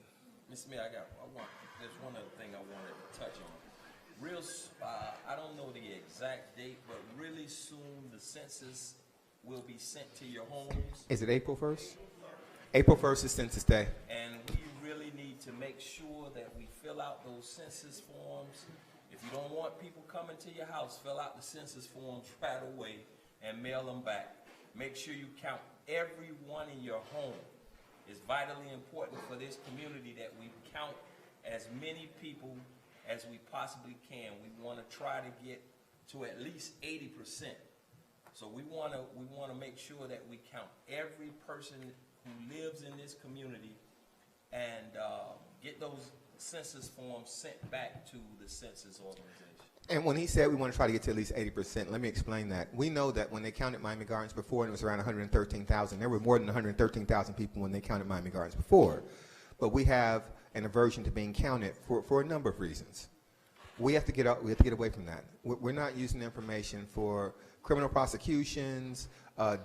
Ms. Smith, there's one other thing I wanted to touch on. I don't know the exact date, but really soon the census will be sent to your homes. Is it April 1st? April 1st is Census Day. And we really need to make sure that we fill out those census forms. If you don't want people coming to your house, fill out the census forms right away and mail them back. Make sure you count everyone in your home. It's vitally important for this community that we count as many people as we possibly can. We want to try to get to at least 80%. So we want to make sure that we count every person who lives in this community and get those census forms sent back to the census organization. And when he said we want to try to get to at least 80%, let me explain that. We know that when they counted Miami Gardens before, and it was around 113,000, there were more than 113,000 people when they counted Miami Gardens before. But we have an aversion to being counted for a number of reasons. We have to get away from that. We're not using the information for criminal prosecutions,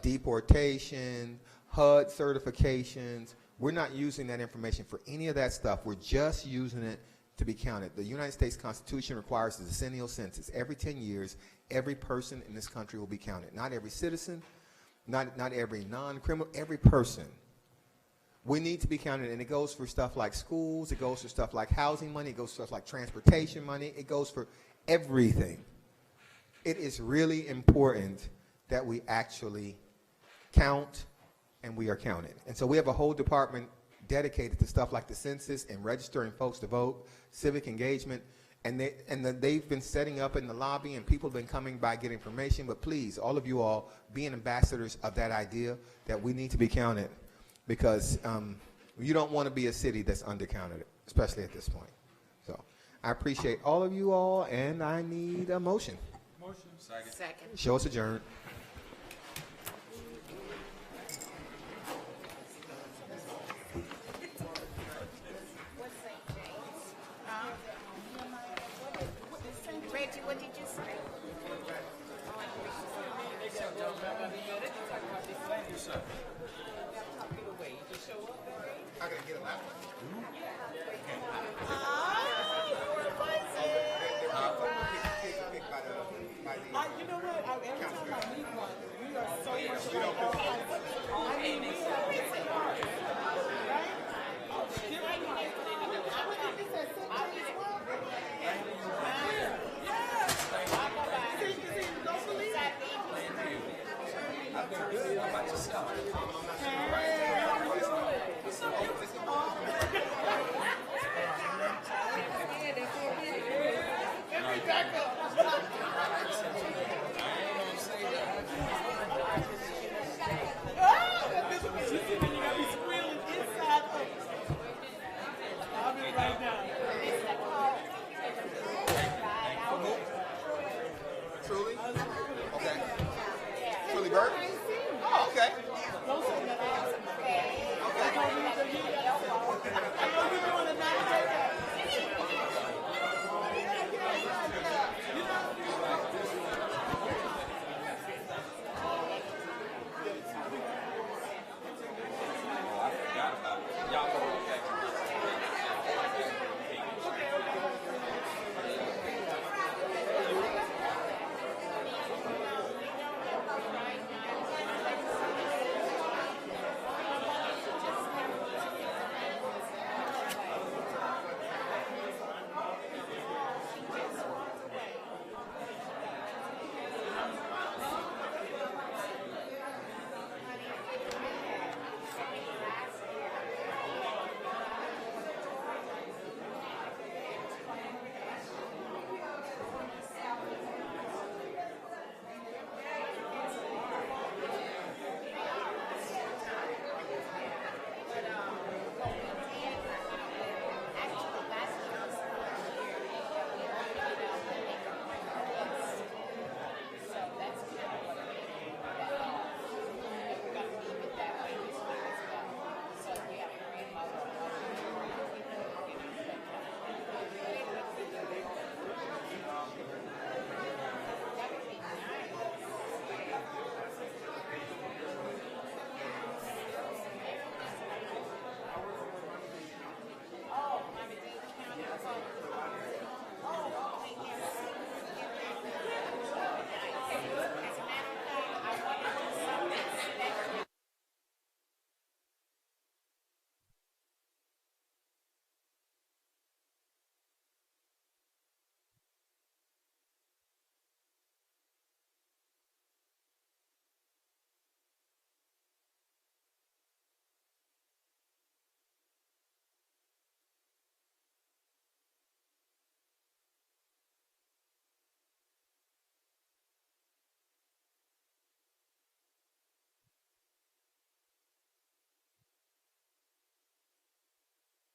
deportation, HUD certifications. We're not using that information for any of that stuff. We're just using it to be counted. The United States Constitution requires a decennial census. Every 10 years, every person in this country will be counted. Not every citizen, not every non-criminal, every person. We need to be counted, and it goes for stuff like schools, it goes for stuff like housing money, it goes for stuff like transportation money, it goes for everything. It is really important that we actually count and we are counted. And so we have a whole department dedicated to stuff like the census and registering folks to vote, civic engagement, and they've been setting up in the lobby, and people have been coming by getting information. But please, all of you all, being ambassadors of that idea that we need to be counted, because you don't want to be a city that's undercounted, especially at this point. So I appreciate all of you all, and I need a motion. Motion. Second. Show us adjourned. Reggie, what did you say? I gotta get a laptop. You know what? Every time I meet one, we are so much alike. I mean, we are